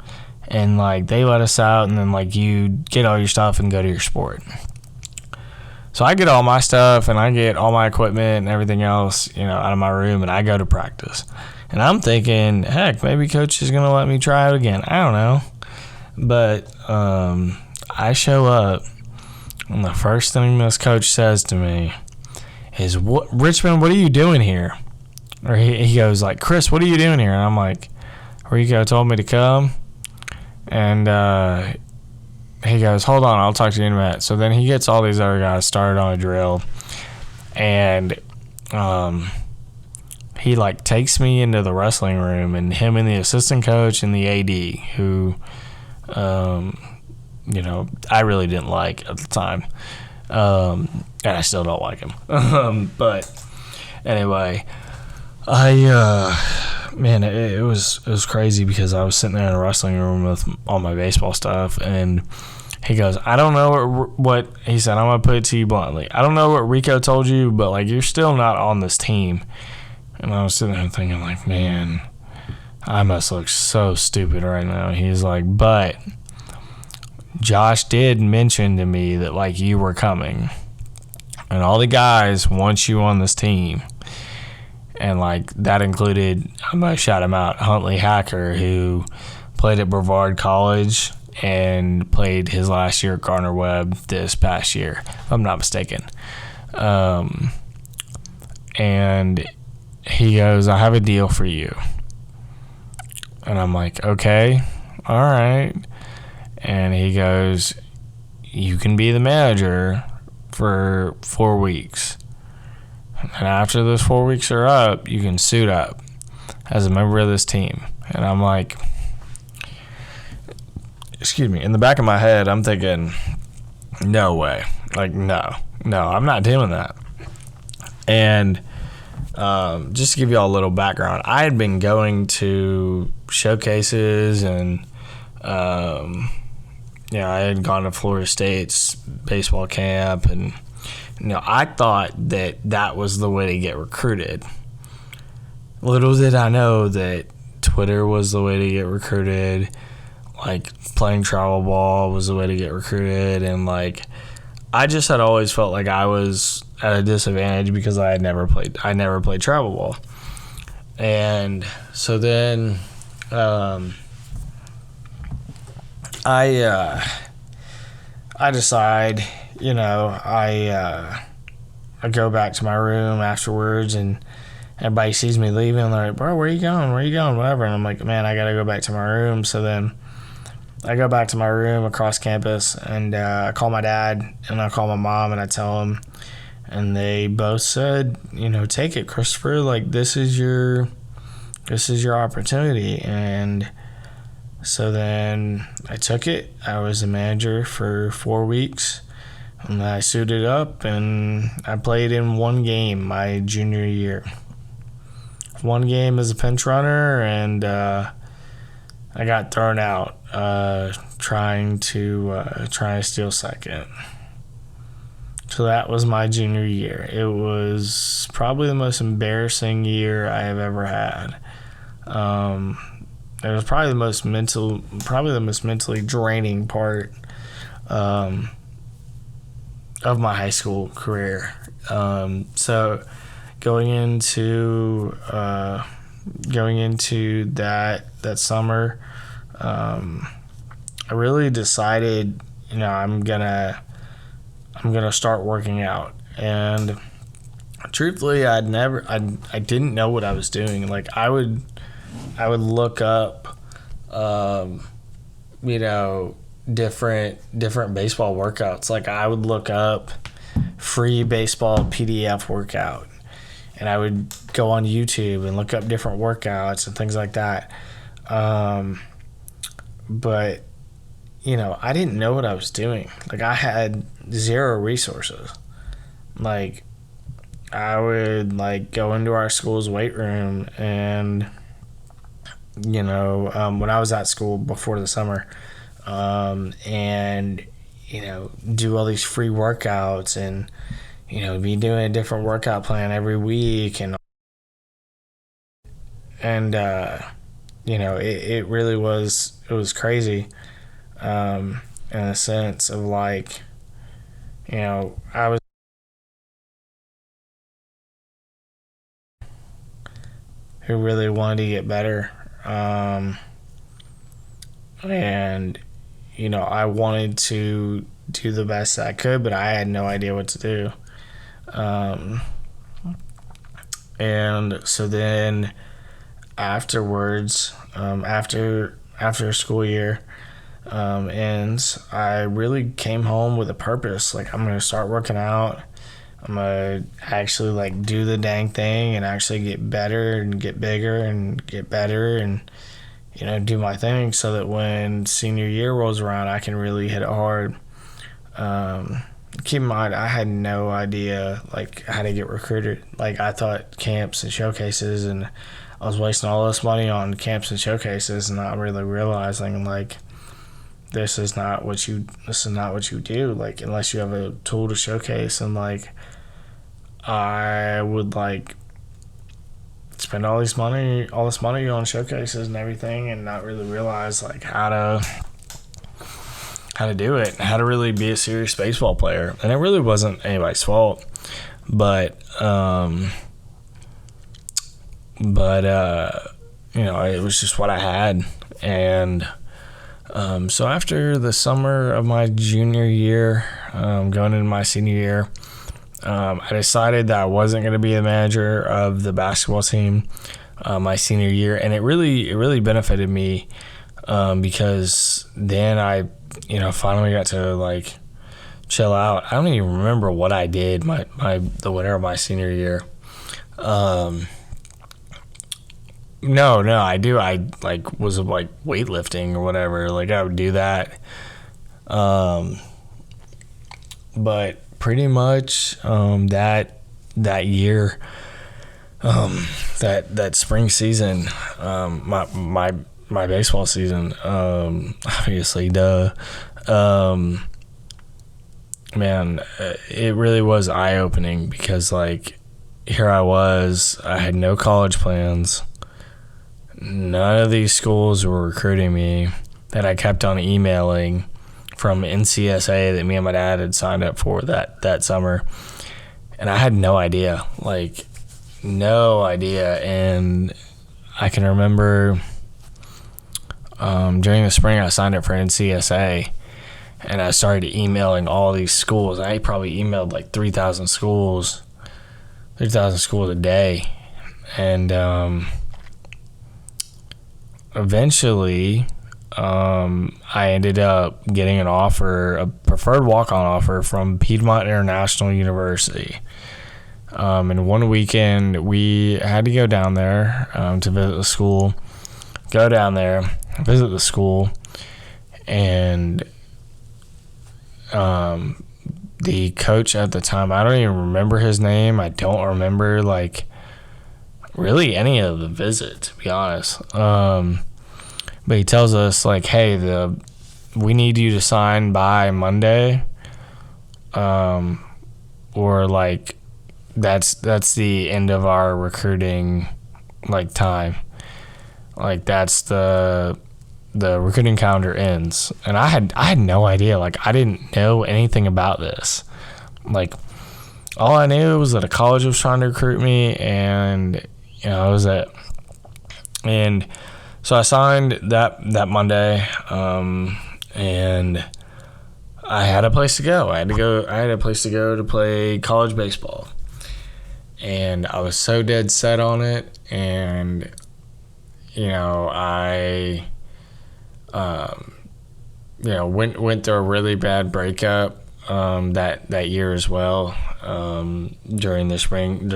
Speaker 1: and like they let us out, and then like you get all your stuff and go to your sport. So I get all my stuff and I get all my equipment and everything else, out of my room, and I go to practice. And I'm thinking, heck, maybe coach is going to let me try it again. I don't know. But I show up, and the first thing this coach says to me is, Richmond, what are you doing here? Or he goes like, Chris, what are you doing here? And I'm like, Rico told me to come. And he goes, hold on, I'll talk to you in a minute. So then he gets all these other guys started on a drill, and he like takes me into the wrestling room, and him and the assistant coach and the AD, who I really didn't like at the time, and I still don't like him. But anyway, man, it was crazy, because I was sitting there in a wrestling room with all my baseball stuff, and he goes, I don't know what he said. I'm going to put it to you bluntly. I don't know what Rico told you, but like, you're still not on this team. And I was sitting there thinking like, man, I must look so stupid right now. He's like, but Josh did mention to me that like you were coming, and all the guys want you on this team. And like that included, I'm going to shout him out, Huntley Hacker, who played at Brevard College and played his last year at Gardner Webb this past year, if I'm not mistaken. And he goes, I have a deal for you. And I'm like, okay, all right. And he goes, you can be the manager for 4 weeks. And after those 4 weeks are up, you can suit up as a member of this team. And I'm like, excuse me, in the back of my head, I'm thinking, no way. Like, no, I'm not doing that. And just to give you all a little background, I had been going to showcases, and I had gone to Florida State's baseball camp, and I thought that was the way to get recruited. Little did I know that Twitter was the way to get recruited, like playing travel ball was the way to get recruited, and like I just had always felt like I was at a disadvantage because I never played travel ball. And so then I decide, I go back to my room afterwards, and everybody sees me leaving. They're like, bro, where you going? Whatever. And I'm like, man, I got to go back to my room. So then I go back to my room across campus, and I call my dad, and I call my mom, and I tell them. And they both said, take it, Christopher. Like, this is your opportunity. And so then I took it. I was a manager for 4 weeks, and I suited up, and I played in one game my junior year. One game as a pinch runner, and I got thrown out trying to steal second. So that was my junior year. It was probably the most embarrassing year I have ever had. It was probably the most mentally draining part of my high school career. So going into that summer, I really decided, I'm gonna start working out. And truthfully, I didn't know what I was doing. Like I would look up, different baseball workouts. Like I would look up free baseball PDF workout, and I would go on YouTube and look up different workouts and things like that. But I didn't know what I was doing. Like, I had zero resources. Like, I would, like, go into our school's weight room and, when I was at school before the summer, and, do all these free workouts and, be doing a different workout plan every week and it really was crazy, in a sense of like, I was who really wanted to get better, and I wanted to do the best I could, but I had no idea what to do, and so then afterwards, after school year ends, I really came home with a purpose. Like, I'm gonna start working out. I'm gonna actually like do the dang thing and actually get better and get bigger and get better and do my thing so that when senior year rolls around, I can really hit it hard. Keep in mind, I had no idea like how to get recruited. Like, I thought camps and showcases, and I was wasting all this money on camps and showcases and not really realizing like this is not what you do, like, unless you have a tool to showcase. And like, I would like spend all this money on showcases and everything and not really realize like how to do it, how to really be a serious baseball player. And it really wasn't anybody's fault, but it was just what I had. And so after the summer of my junior year, going into my senior year, I decided that I wasn't going to be the manager of the basketball team my senior year, and it really benefited me, because then I finally got to like chill out. I don't even remember what I did the winter of my senior year. No, I do. I like was like weightlifting or whatever. Like, I would do that. But pretty much that year, that spring season, my baseball season, obviously, man, it really was eye-opening because like here I had no college plans. None of these schools were recruiting me, that I kept on emailing from NCSA that me and my dad had signed up for that summer. And I had no idea. And I can remember during the spring I signed up for NCSA, and I started emailing all these schools. I probably emailed like 3,000 schools a day. And eventually, I ended up getting an offer, a preferred walk-on offer from Piedmont International University. And one weekend, we had to go down there to visit the school. Go down there, visit the school, and the coach at the time, I don't even remember his name. I don't remember like really any of the visit, to be honest. But he tells us like, hey, we need you to sign by Monday, or like that's the end of our recruiting like time. Like, that's the recruiting calendar ends. And I had no idea. Like, I didn't know anything about this. Like, all I knew was that a college was trying to recruit me, and that was it. And so I signed that Monday, and I had a place to go. I had a place to go to play college baseball, and I was so dead set on it. And I went through a really bad breakup that year as well, during the spring,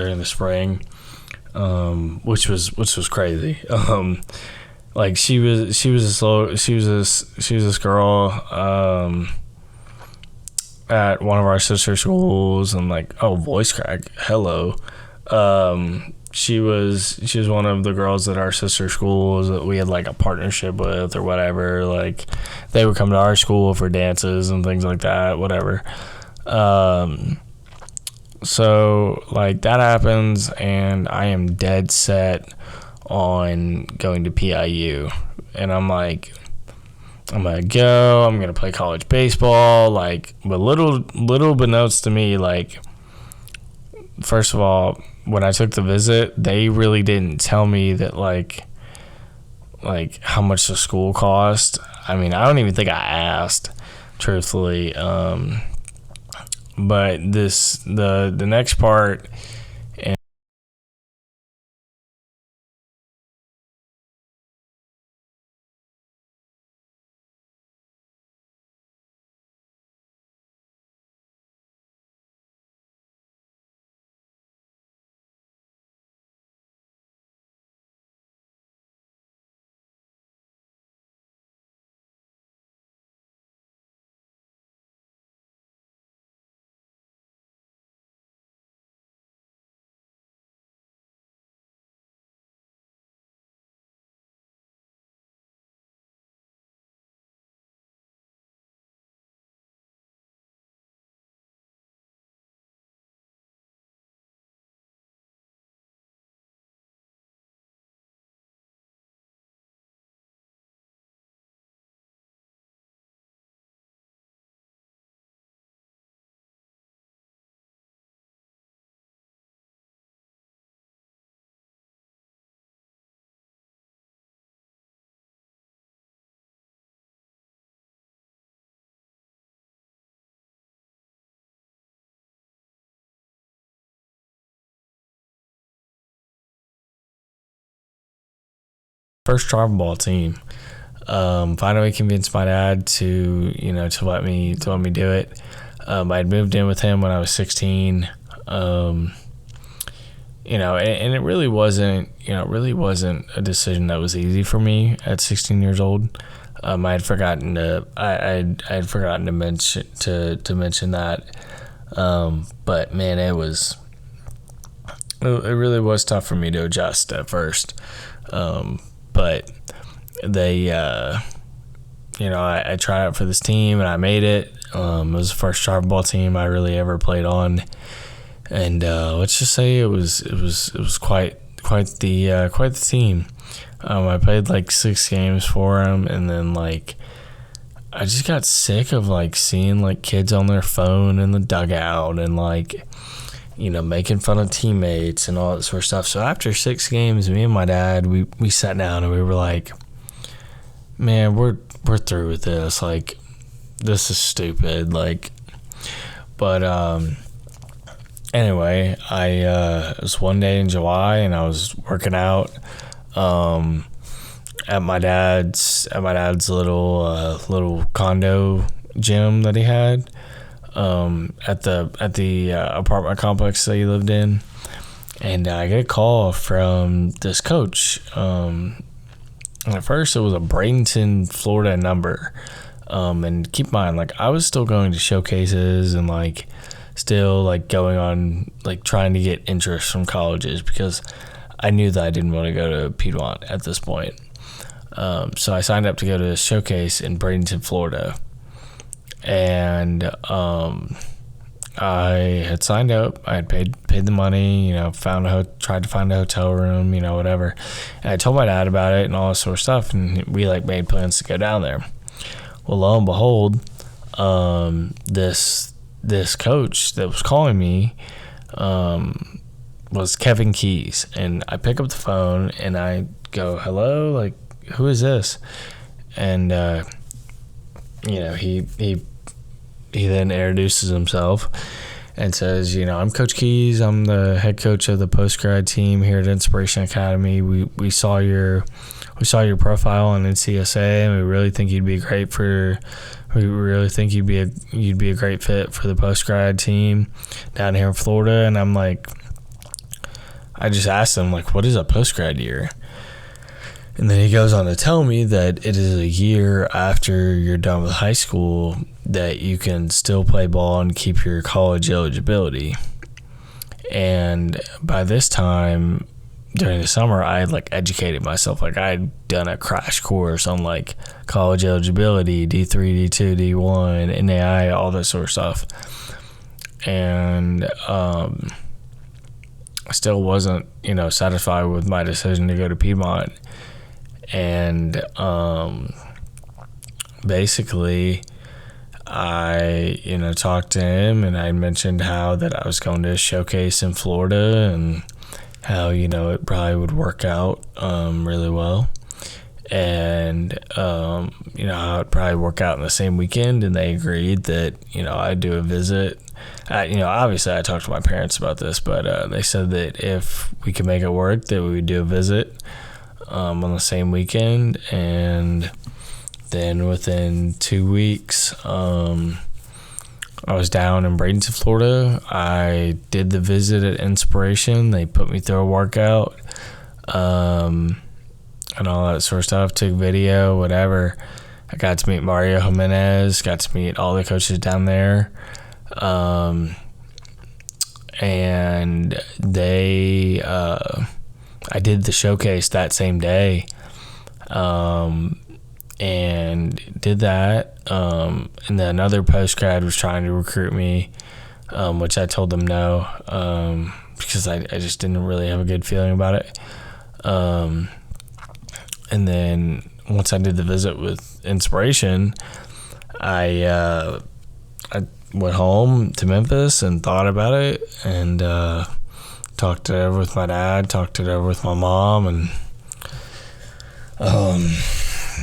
Speaker 1: which was crazy. like she was this girl at one of our sister schools, and like, oh, voice crack, hello. She was one of the girls at our sister schools that we had like a partnership with or whatever. Like, they would come to our school for dances and things like that, whatever. So like that happens, and I am dead set on going to PIU, and I'm like, I'm gonna go, I'm gonna play college baseball. Like, but little beknownst to me, like, first of all, when I took the visit, they really didn't tell me that like how much the school cost. I mean, I don't even think I asked, truthfully. But the next part, and first travel ball team. Finally convinced my dad to let me do it. I'd moved in with him when I was 16. And it really wasn't a decision that was easy for me at 16 years old. I had forgotten to mention that. But man, it really was tough for me to adjust at first. But they, I tried out for this team and I made it. It was the first travel ball team I really ever played on, and let's just say it was quite the team. I played like 6 games for them, and then like I just got sick of like seeing like kids on their phone in the dugout and like making fun of teammates and all that sort of stuff. So after 6 games, me and my dad, we sat down and we were like, man, we're through with this. Like, this is stupid. Like, but anyway, it was one day in July, and I was working out at my dad's little condo gym that he had at the apartment complex that he lived in, and I get a call from this coach. At first, it was a Bradenton, Florida number, and keep in mind, like, I was still going to showcases and like still like going on like trying to get interest from colleges because I knew that I didn't want to go to Piedmont at this point. So I signed up to go to a showcase in Bradenton, Florida. And I had signed up. I had paid the money, tried to find a hotel room, whatever. And I told my dad about it and all this sort of stuff, and we like made plans to go down there. Well, lo and behold, this coach that was calling me was Kevin Keys, and I pick up the phone and I go, "Hello, like, who is this?" And he then introduces himself and says, "I'm Coach Keys. I'm the head coach of the post-grad team here at Inspiration Academy. We saw your profile on NCSA, and we really think you'd be a great fit for the post-grad team down here in Florida." And I'm like, I just asked him, like, what is a post-grad year? And then he goes on to tell me that it is a year after you're done with high school that you can still play ball and keep your college eligibility. And by this time, during the summer, I had like educated myself. Like I had done a crash course on like college eligibility, D3, D2, D1, NAI, all that sort of stuff. And I still wasn't, satisfied with my decision to go to Piedmont. And basically, I, talked to him, and I mentioned how that I was going to a showcase in Florida and how, it probably would work out really well. And, how it'd probably work out in the same weekend. And they agreed that, I'd do a visit. Obviously I talked to my parents about this, but they said that if we could make it work, that we would do a visit on the same weekend. And then within 2 weeks, I was down in Bradenton, Florida. I did the visit at Inspiration. They put me through a workout, and all that sort of stuff. Took video, whatever. I got to meet Mario Jimenez. Got to meet all the coaches down there. And they, I did the showcase that same day. And did that. And then another post-grad was trying to recruit me, which I told them no, because I just didn't really have a good feeling about it. And then once I did the visit with Inspiration, I went home to Memphis and thought about it, and talked it over with my dad, talked it over with my mom, and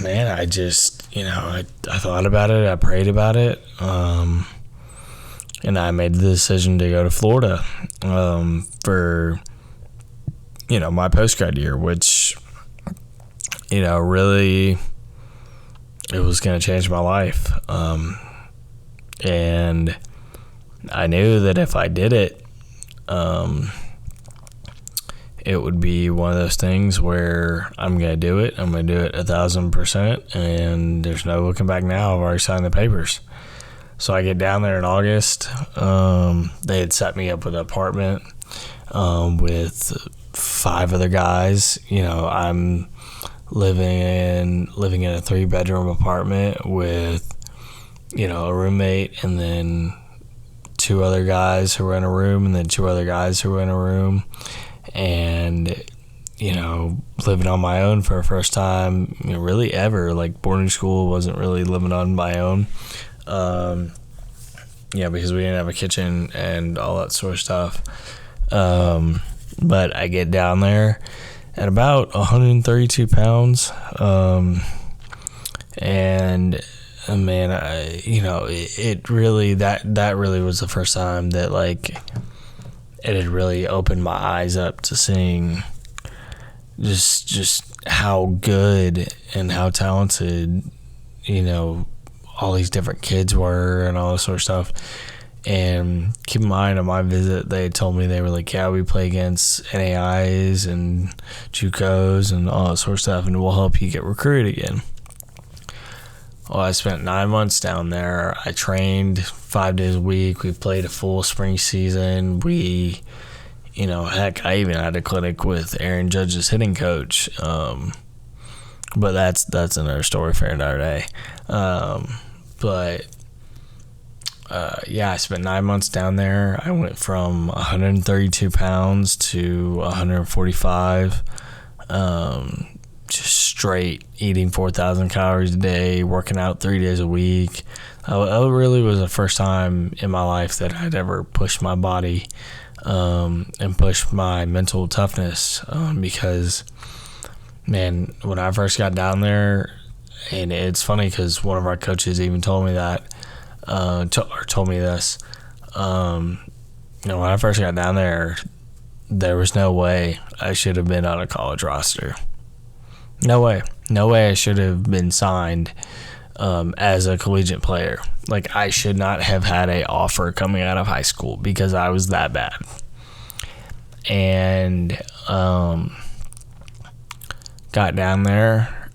Speaker 1: man, I just, I thought about it, I prayed about it, and I made the decision to go to Florida for, my post-grad year, which, really, it was going to change my life. And I knew that if I did it, it would be one of those things where I'm going to do it. I'm going to do it 1,000%, and there's no looking back now. I've already signed the papers. So I get down there in August. They had set me up with an apartment with 5 other guys. I'm living in a 3-bedroom apartment with, a roommate, and then 2 other guys who were in a room, and then 2 other guys who were in a room. And, living on my own for the first time, really ever. Like, boarding school wasn't really living on my own. Because we didn't have a kitchen and all that sort of stuff. But I get down there at about 132 pounds. And man, it really, that really was the first time that, like, it had really opened my eyes up to seeing just how good and how talented, all these different kids were and all this sort of stuff. And keep in mind, on my visit, they told me, they were like, yeah, we play against NAIs and JUCOs and all that sort of stuff, and we'll help you get recruited again. Well, I spent 9 months down there. I trained 5 days a week. We played a full spring season. We, heck, I even had a clinic with Aaron Judge's hitting coach. But that's another story for another day. I spent 9 months down there. I went from 132 pounds to 145. Just straight eating 4,000 calories a day, working out 3 days a week. It really was the first time in my life that I'd ever pushed my body and pushed my mental toughness, because, man, when I first got down there, and it's funny because one of our coaches even told me that, told me this, when I first got down there was no way I should have been on a college roster. No way I should have been signed as a collegiate player. Like, I should not have had an offer coming out of high school because I was that bad. got down there,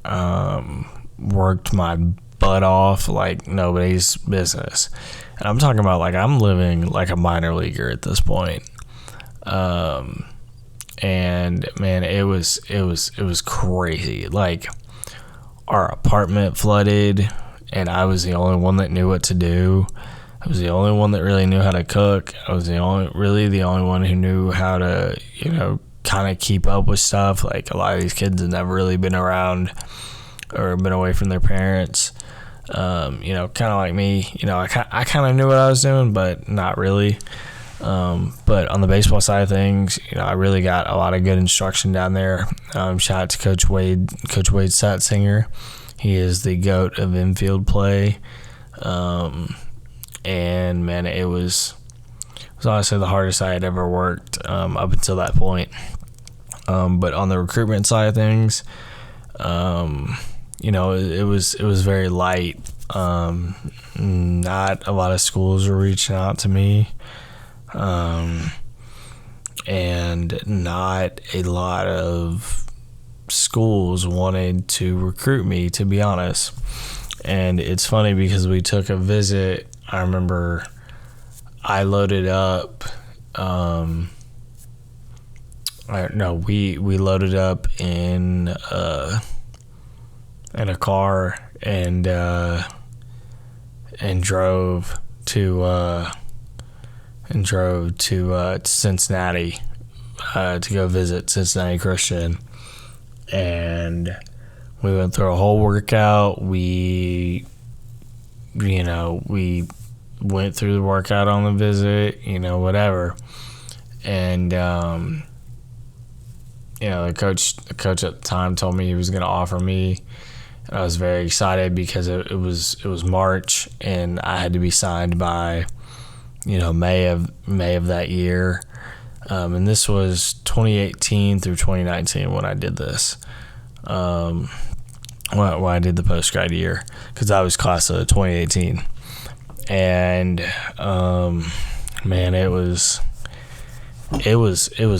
Speaker 1: worked my butt off like nobody's business. And I'm talking about like I'm living like a minor leaguer at this point. And man, it was crazy. Like, our apartment flooded, and I was the only one that knew what to do. I was the only one that really knew how to cook. I was the only one who knew how to, kind of keep up with stuff. Like, a lot of these kids have never really been around or been away from their parents. Kind of like me, I kind of knew what I was doing, but not really. But on the baseball side of things, I really got a lot of good instruction down there. Shout out to Coach Wade Satsinger. He is the GOAT of infield play. And man, it was honestly the hardest I had ever worked, up until that point. But on the recruitment side of things, it was very light. Not a lot of schools were reaching out to me. And not a lot of schools wanted to recruit me, to be honest. And it's funny because we took a visit. I remember I loaded up, we loaded up in a car and drove to Cincinnati to go visit Cincinnati Christian. And we went through a whole workout. We went through the workout on the visit, whatever. And the coach at the time told me he was going to offer me. And I was very excited because it was March, and I had to be signed by May of that year. And this was 2018 through 2019 when I did this. When I did the post-grad year, because I was class of 2018. And man, it was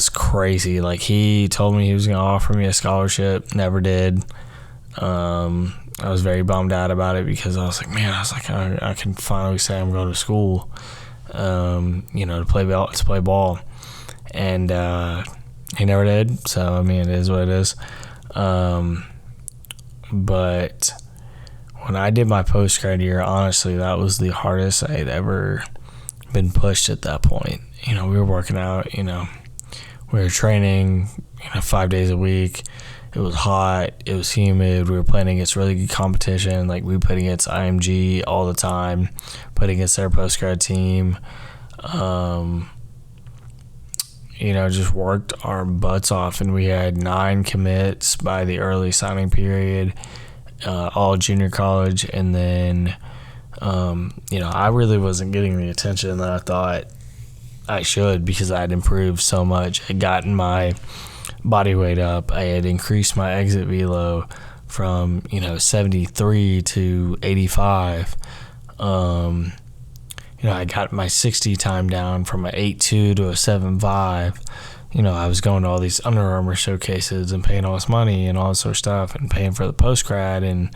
Speaker 1: crazy. Like, he told me he was going to offer me a scholarship, never did. I was very bummed out about it because I was like, I can finally say I'm going to school, to play ball. And he never did. So I mean, it is what it is. But when I did my post-grad year, honestly, that was the hardest I had ever been pushed at that point. We were working out, we were training, 5 days a week. It was hot. It was humid. We were playing against really good competition. Like, we played against IMG all the time, played against their post-grad team. Just worked our butts off, and we had 9 commits by the early signing period, all junior college. And then, I really wasn't getting the attention that I thought I should because I had improved so much. I had gotten my body weight up. I had increased my exit velo from, 73 to 85. I got my 60 time down from an 8.2 to a 7.5. I was going to all these Under Armour showcases and paying all this money and all this sort of stuff and paying for the post-grad. And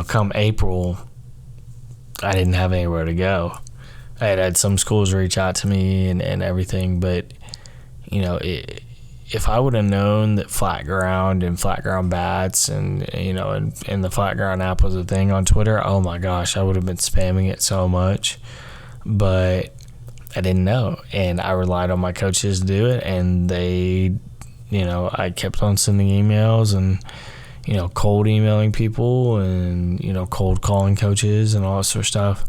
Speaker 1: come April, I didn't have anywhere to go. I had some schools reach out to me and everything, but, if I would have known that flat ground and flat ground bats and the flat ground app was a thing on Twitter, oh my gosh, I would have been spamming it so much. But I didn't know, and I relied on my coaches to do it, and they, I kept on sending emails and, cold emailing people and, cold calling coaches and all that sort of stuff.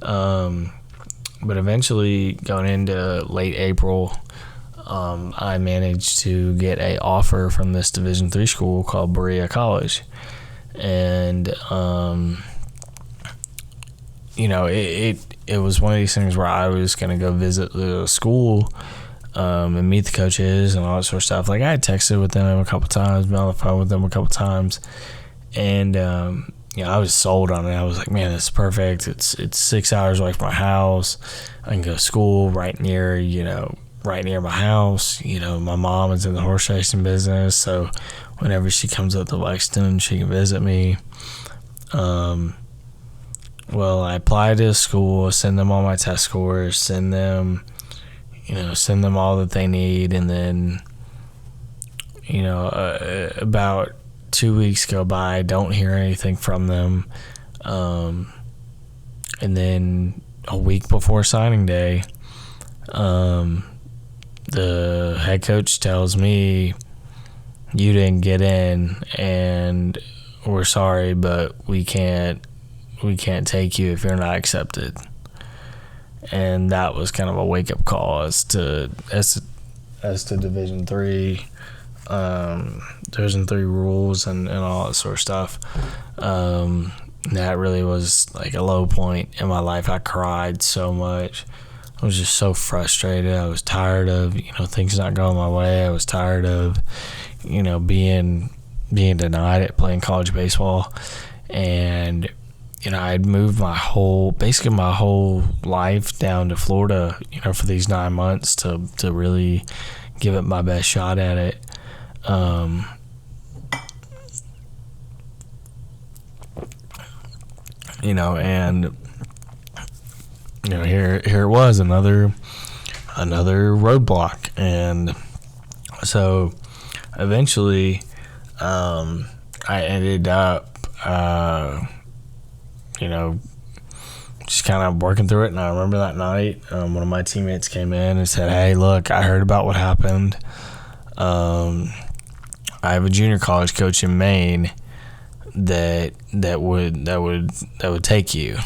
Speaker 1: But eventually, going into late April, I managed to get a offer from this Division III school called Berea College. And, it was one of these things where I was going to go visit the school and meet the coaches and all that sort of stuff. Like, I had texted with them a couple times, been on the phone with them a couple times. And, I was sold on it. I was like, man, this is perfect. It's 6 hours away from my house. I can go to school right near, right near my house. My mom is in the horse racing business, so whenever she comes up to Lexington, she can visit me. Well, I apply to school, send them all my test scores, send them all that they need, and then, about 2 weeks go by, don't hear anything from them. And then a week before signing day, the head coach tells me, you didn't get in, and we're sorry, but we can't take you if you're not accepted. And that was kind of a wake up call as to Division III, Division III rules and all that sort of stuff. That really was like a low point in my life. I cried so much. I was just so frustrated. I was tired of things not going my way. I was tired of being denied at playing college baseball. And I had moved my whole life down to Florida, for these 9 months to really give it my best shot at it. And here it was, another roadblock. And so eventually I ended up just kind of working through it. And I remember that night, one of my teammates came in and said, "Hey, look, I heard about what happened. I have a junior college coach in Maine that would take you."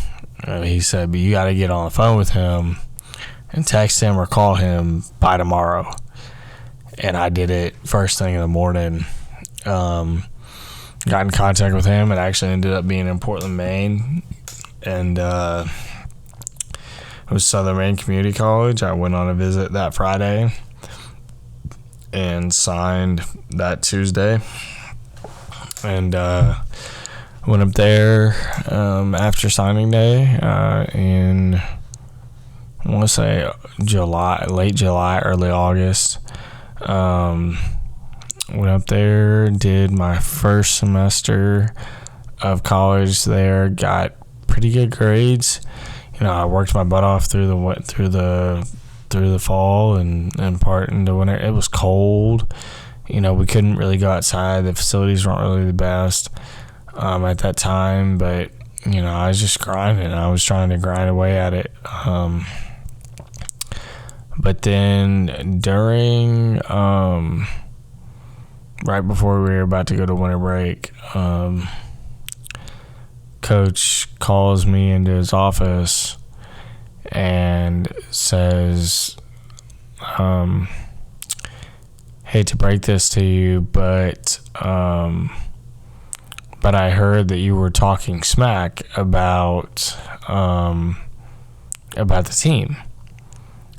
Speaker 1: He said, "But you got to get on the phone with him and text him or call him by tomorrow." And I did it first thing in the morning. Got in contact with him. It actually ended up being in Portland, Maine. And it was Southern Maine Community College. I went on a visit that Friday and signed that Tuesday. And went up there after signing day in, I want to say late July, early August. Went up there, did my first semester of college there, got pretty good grades. I worked my butt off through the fall and part into winter. It was cold. We couldn't really go outside. The facilities weren't really the best at that time, but I was just grinding. I was trying to grind away at it. But then during right before we were about to go to winter break, Coach calls me into his office and says, "Hate to break this to you, but I heard that you were talking smack about the team."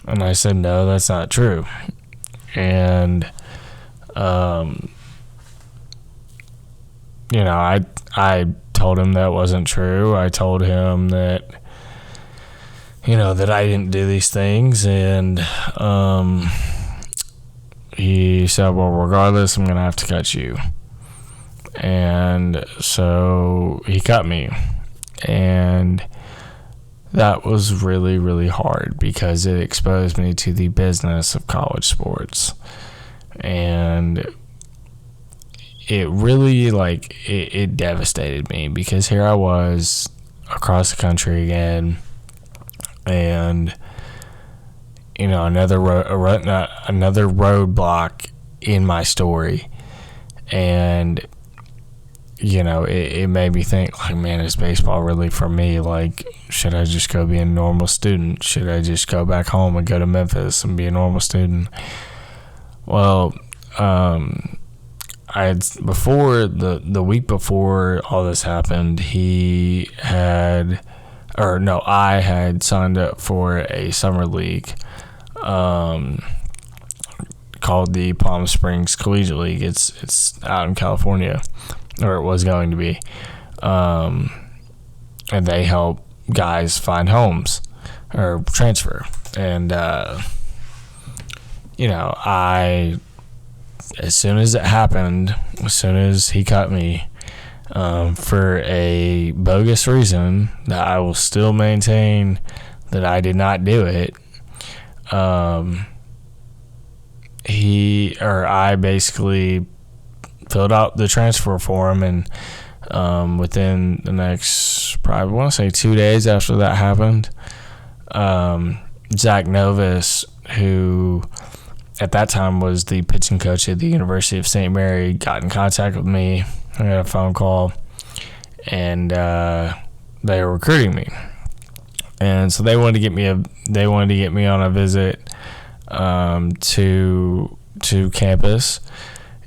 Speaker 1: And I said, "No, that's not true." And I told him that wasn't true. I told him that that I didn't do these things, and he said, "Well, regardless, I'm gonna have to cut you." And so he cut me, and that was really, really hard because it exposed me to the business of college sports. And it really, it devastated me because here I was across the country again, and another roadblock in my story. And it made me think, man, is baseball really for me? Should I just go be a normal student? Should I just go back home and go to Memphis and be a normal student? Well, I had, before the week before all this happened, I had signed up for a summer league called the Palm Springs Collegiate League. It's out in California, or it was going to be, and they help guys find homes or transfer. And as soon as it happened, as soon as he cut me, for a bogus reason that I will still maintain that I did not do it, I basically filled out the transfer form, and within the next, probably, I want to say 2 days after that happened, Zach Novus, who at that time was the pitching coach at the University of St. Mary, got in contact with me. I got a phone call, and they were recruiting me, and so they wanted to get me on a visit to campus,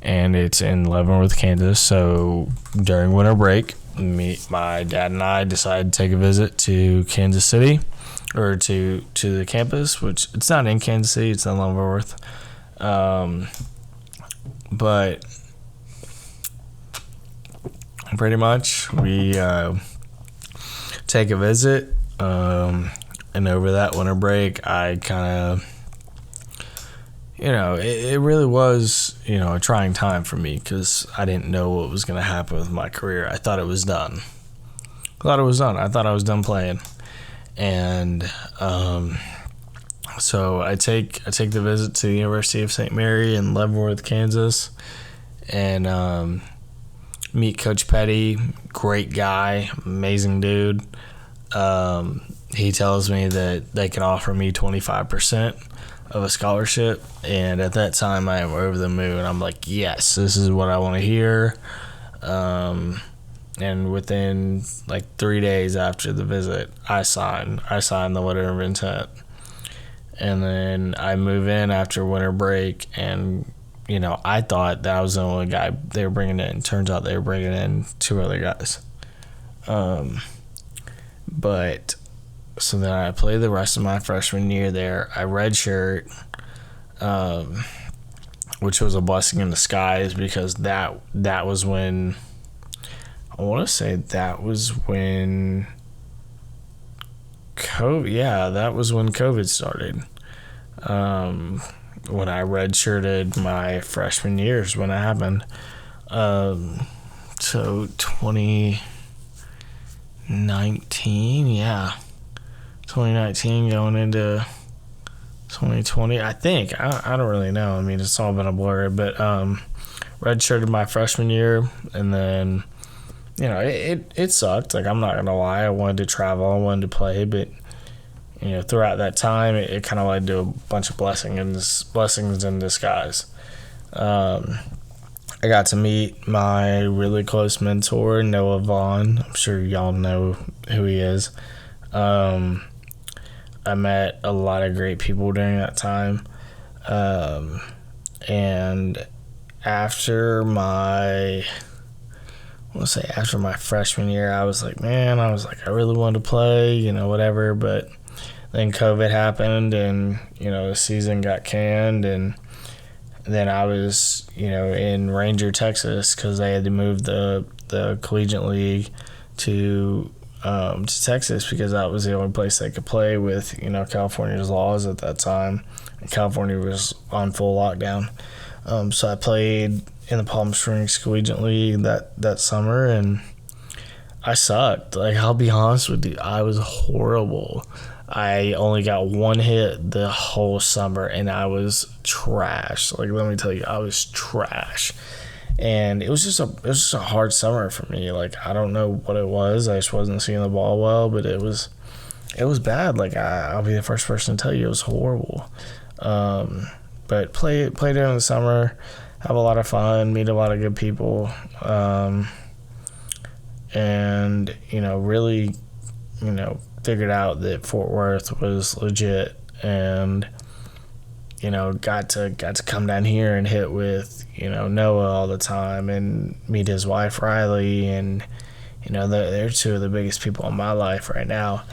Speaker 1: and it's in Leavenworth, Kansas. So during winter break, my dad and I decided to take a visit to Kansas City, or to the campus, which it's not in Kansas City, it's in Leavenworth. But pretty much we take a visit, and over that winter break, I kind of, it really was, a trying time for me, because I didn't know what was going to happen with my career. I thought it was done. I thought I was done playing. And so I take the visit to the University of St. Mary in Leavenworth, Kansas, and meet Coach Petty. Great guy, amazing dude. He tells me that they can offer me 25% of a scholarship, and at that time I am over the moon. I'm like, yes, this is what I want to hear. And within like 3 days after the visit, I signed the letter of intent. And then I move in after winter break, and I thought that I was the only guy they were bringing in. Turns out they were bringing in 2 other guys. But so then I played the rest of my freshman year there. I redshirt, which was a blessing in disguise, because that was when, I want to say that was when COVID. Yeah, that was when COVID started. When I redshirted my freshman year is when it happened. So 2019, yeah. 2019 going into 2020, I think. I don't really know. I mean, it's all been a blur. But redshirted my freshman year, and then, it sucked. Like, I'm not going to lie. I wanted to travel. I wanted to play. But, throughout that time, it kind of led to a bunch of blessings in disguise. I got to meet my really close mentor, Noah Vaughn. I'm sure y'all know who he is. I met a lot of great people during that time. And after my freshman year, I was like, I really wanted to play, whatever. But then COVID happened, and, the season got canned. And then I was, in Ranger, Texas, because they had to move the collegiate league to Texas, because that was the only place they could play with, California's laws at that time. And California was on full lockdown. So I played in the Palm Springs Collegiate League that summer, and I sucked. Like, I'll be honest with you, I was horrible. I only got 1 hit the whole summer, and I was trash. Like, let me tell you, I was trash. And it was just a hard summer for me. Like, I don't know what it was. I just wasn't seeing the ball well, but it was bad. Like, I'll be the first person to tell you, it was horrible. But play during the summer, have a lot of fun, meet a lot of good people, and really, figured out that Fort Worth was legit, and got to come down here and hit with Noah all the time, and meet his wife Riley, and they're 2 of the biggest people in my life right now.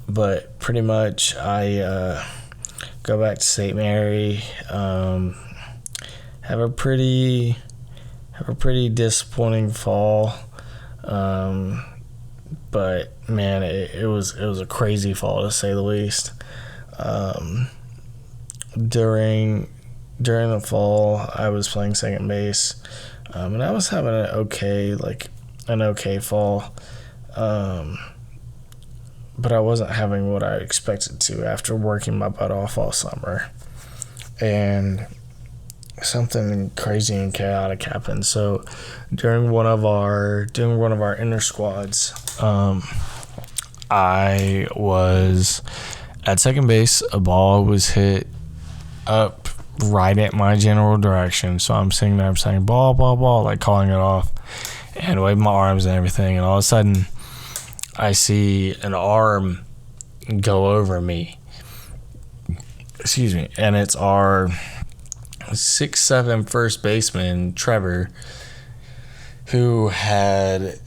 Speaker 1: But pretty much I go back to St. Mary, have a pretty disappointing fall, but man, it was a crazy fall, to say the least. during the fall, I was playing second base, and I was having an okay fall, but I wasn't having what I expected to after working my butt off all summer, and something crazy and chaotic happened. So during one of our inter squads, I was at second base. A ball was hit up right at my general direction. So I'm sitting there, I'm saying ball, ball, ball, like calling it off and waving my arms and everything. And all of a sudden, I see an arm go over me. Excuse me. And it's our 6'7" first baseman, Trevor, who had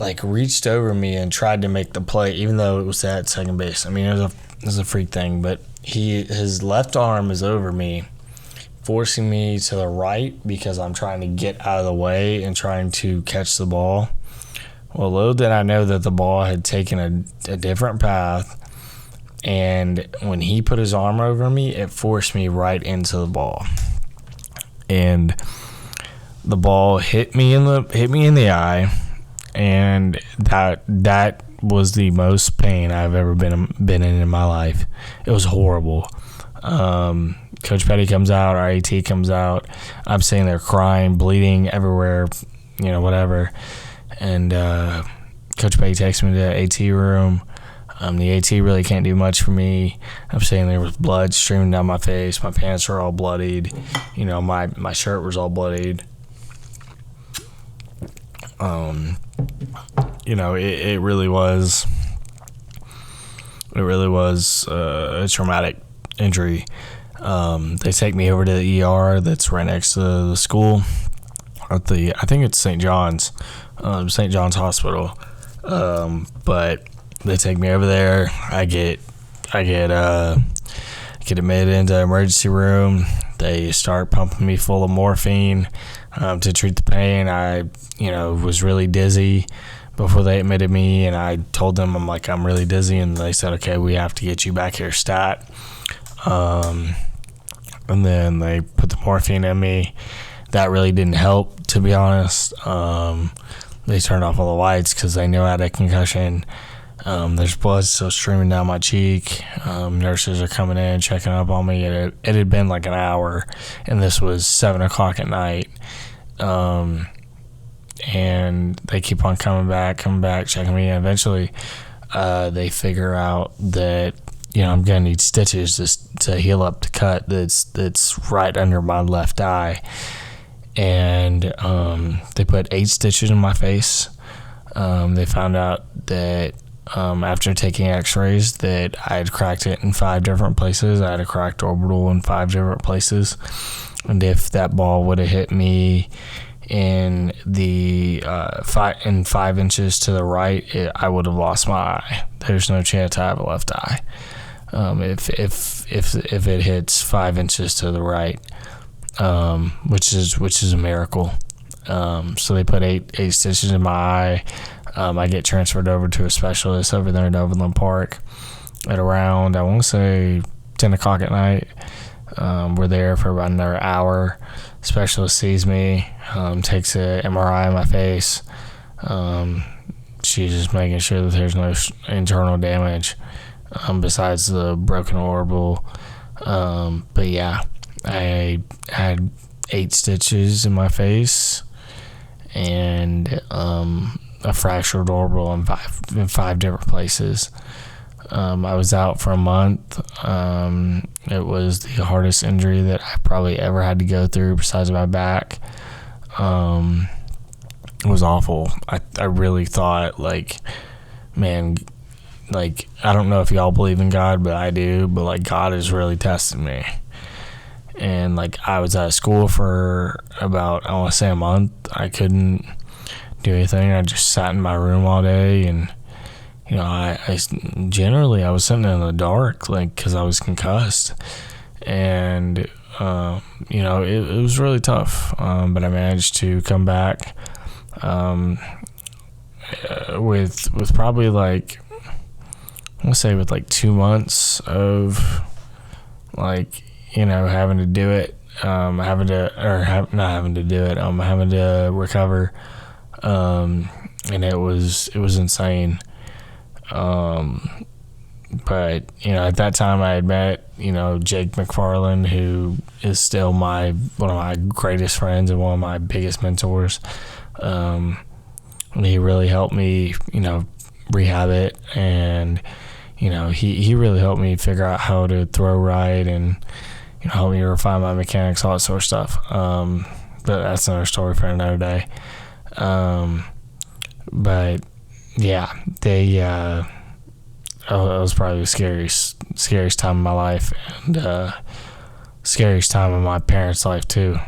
Speaker 1: like reached over me and tried to make the play, even though it was at second base. I mean, it was a freak thing, but his left arm is over me, forcing me to the right because I'm trying to get out of the way and trying to catch the ball. Well, little did I know that the ball had taken a different path, and when he put his arm over me, it forced me right into the ball, and the ball hit me in the eye, and that was the most pain I've ever been in my life. It was horrible. Coach Petty comes out, our AT comes out. I'm sitting there crying, bleeding everywhere, whatever. And Coach Petty takes me to the AT room. The AT really can't do much for me. I'm sitting there with blood streaming down my face. My pants are all bloodied. My shirt was all bloodied. It really was a traumatic injury. They take me over to the ER that's right next to the school I think it's St. John's Hospital. But they take me over there. I get admitted into the emergency room. They start pumping me full of morphine to treat the pain. I was really dizzy before they admitted me, and I told them I'm really dizzy, and they said, okay, we have to get you back here stat. And then they put the morphine in me. That really didn't help, to be honest. They turned off all the lights because they knew I had a concussion. There's blood still streaming down my cheek. Nurses are coming in, checking up on me. It had been like an hour, and this was 7 o'clock at night. And they keep on coming back, checking me. And eventually, they figure out that I'm gonna need stitches to heal up the cut that's right under my left eye. And they put 8 stitches in my face. They found out that after taking x-rays that I had cracked it in 5 different places. I had a cracked orbital in 5 different places. And if that ball would have hit me in the 5 inches to the right, I would have lost my eye. There's no chance I have a left eye. If it hits 5 inches to the right, which is a miracle. So they put 8 stitches in my eye. I get transferred over to a specialist over there in Overland Park at around, I want to say 10 o'clock at night. We're there for about another hour. Specialist sees me, takes an MRI of my face. She's just making sure that there's no internal damage besides the broken orbital. But yeah, I had 8 stitches in my face and a fractured orbital in five different places. I was out for a month. It was the hardest injury that I probably ever had to go through besides my back. It was awful. I really thought, man, I don't know if y'all believe in God, but I do. But God is really testing me. And I was out of school for about, I want to say, a month. I couldn't do anything. I just sat in my room all day, and I was sitting in the dark, because I was concussed, and it was really tough. But I managed to come back with probably I want to say with 2 months of like, having to do it, having to recover, and it was insane. But at that time I had met Jake McFarland, who is still one of my greatest friends and one of my biggest mentors. And he really helped me rehab it, and he really helped me figure out how to throw right, and help me refine my mechanics, all that sort of stuff. But that's another story for another day. But yeah, it was probably the scariest time of my life, and scariest time of my parents' life too.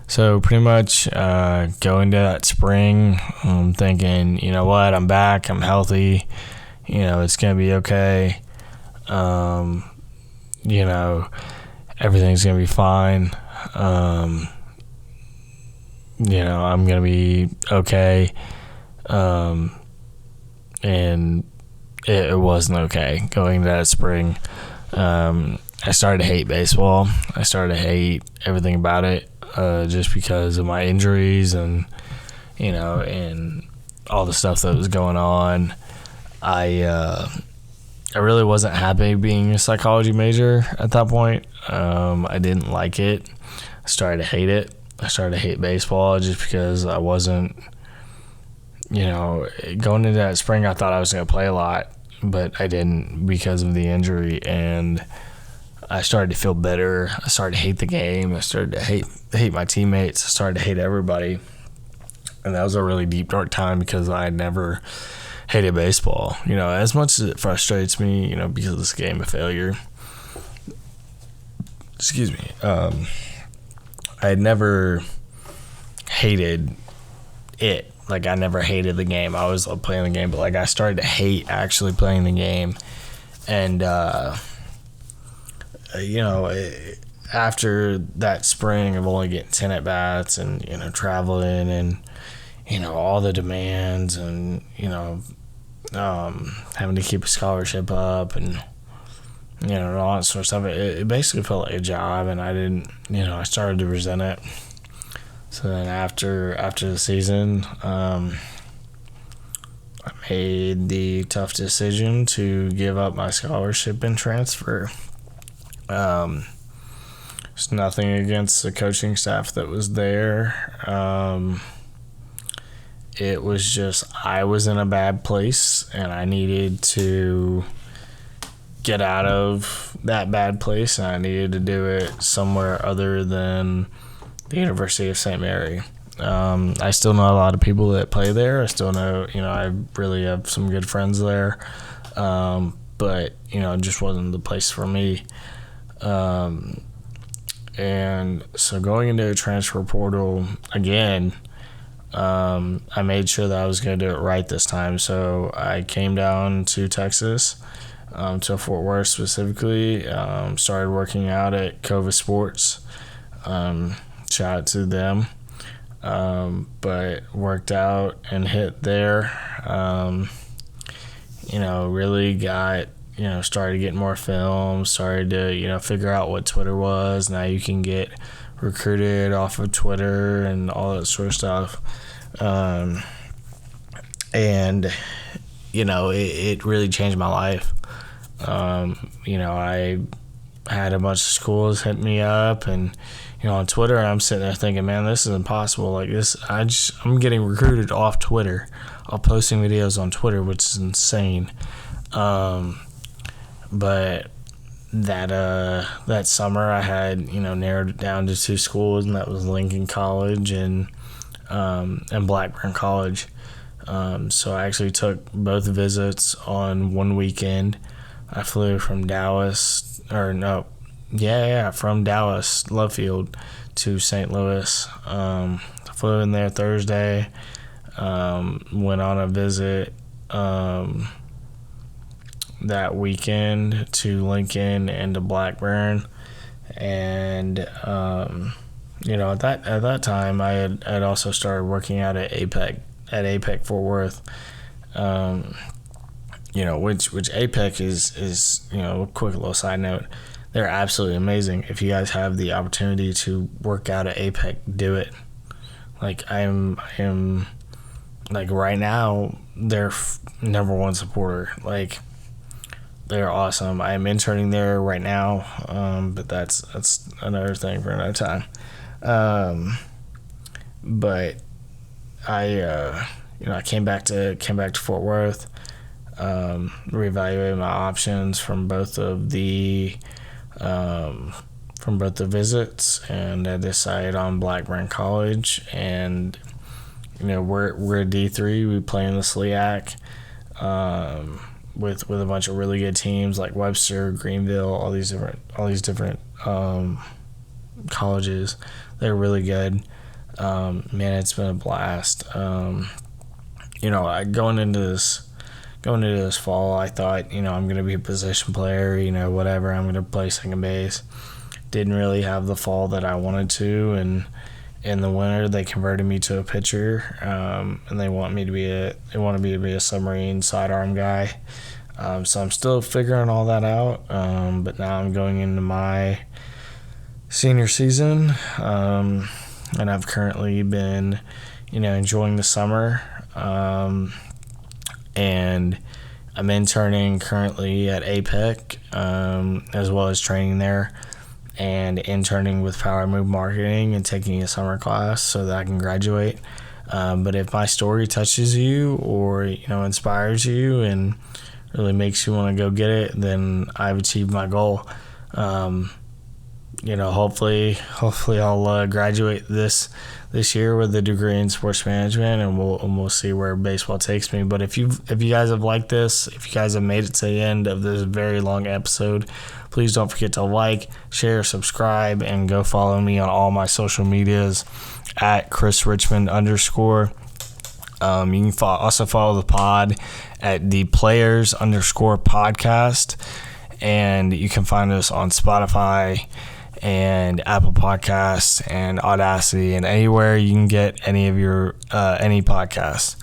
Speaker 1: So pretty much going to that spring, thinking, you know what, I'm back, I'm healthy, it's going to be okay. Everything's going to be fine. I'm going to be okay. And it wasn't okay going to that spring. I started to hate baseball. I started to hate everything about it, just because of my injuries and and all the stuff that was going on. I really wasn't happy being a psychology major at that point. I didn't like it. I started to hate it. I started to hate baseball just because I wasn't, going into that spring, I thought I was going to play a lot, but I didn't because of the injury, and I started to feel bitter. I started to hate the game. I started to hate my teammates. I started to hate everybody, and that was a really deep, dark time because I had never hated baseball. As much as it frustrates me, because of this game of failure. Excuse me. I had never hated it. Like, I never hated the game. I always loved playing the game, but I started to hate actually playing the game. And after that spring of only getting 10 at bats and traveling and all the demands and having to keep a scholarship up and all that sort of stuff, it basically felt like a job, and I didn't, I started to resent it. So then after the season, I made the tough decision to give up my scholarship and transfer. There's nothing against the coaching staff that was there. It was just I was in a bad place, and I needed to get out of that bad place, and I needed to do it somewhere other than the University of St. Mary. I still know a lot of people that play there. I still know, I really have some good friends there. But, it just wasn't the place for me. And so going into a transfer portal again, I made sure that I was going to do it right this time. So I came down to Texas, to Fort Worth specifically, started working out at Cova Sports. Shout out to them. But worked out and hit there. Really got, started getting more film, started to, figure out what Twitter was. Now you can get recruited off of Twitter and all that sort of stuff. And, it really changed my life. I had a bunch of schools hit me up and, on Twitter, and I'm sitting there thinking, man, this is impossible. Like this, I'm getting recruited off Twitter. I'm posting videos on Twitter, which is insane. But that summer I had, narrowed it down to two schools, and that was Lincoln College and Blackburn College. So I actually took both visits on one weekend. I flew from Dallas, from Dallas, Love Field, to St. Louis. Flew in there Thursday, went on a visit that weekend to Lincoln and to Blackburn. And, at that time, I had also started working out at APEC Fort Worth. which APEC is a quick little side note. They're absolutely amazing. If you guys have the opportunity to work out at APEC, do it. Like I am like right now, their number one supporter. Like they're awesome. I am interning there right now, but that's another thing for another time. But I came back to Fort Worth, reevaluated my options from both the visits, and I decided on Blackburn College. And we're a D3. We play in the SLIAC with a bunch of really good teams like Webster, Greenville, all these different colleges. They're really good. Man, it's been a blast. Going into this fall, I thought, I'm going to be a position player, whatever. I'm going to play second base. Didn't really have the fall that I wanted to, and in the winter they converted me to a pitcher, and they wanted me to be a submarine sidearm guy. So I'm still figuring all that out, but now I'm going into my senior season, and I've currently been, enjoying the summer, and I'm interning currently at APEC, as well as training there, and interning with Power Move Marketing and taking a summer class so that I can graduate. But if my story touches you or inspires you and really makes you want to go get it, then I've achieved my goal. Hopefully I'll graduate this year with a degree in sports management, and we'll see where baseball takes me. But if you guys have liked this, if you guys have made it to the end of this very long episode, please don't forget to like, share, subscribe, and go follow me on all my social medias at ChrisRichmond_. You can also follow the pod at the Players_podcast, and you can find us on Spotify and Apple Podcasts and Audacity and anywhere you can get any of your any podcasts.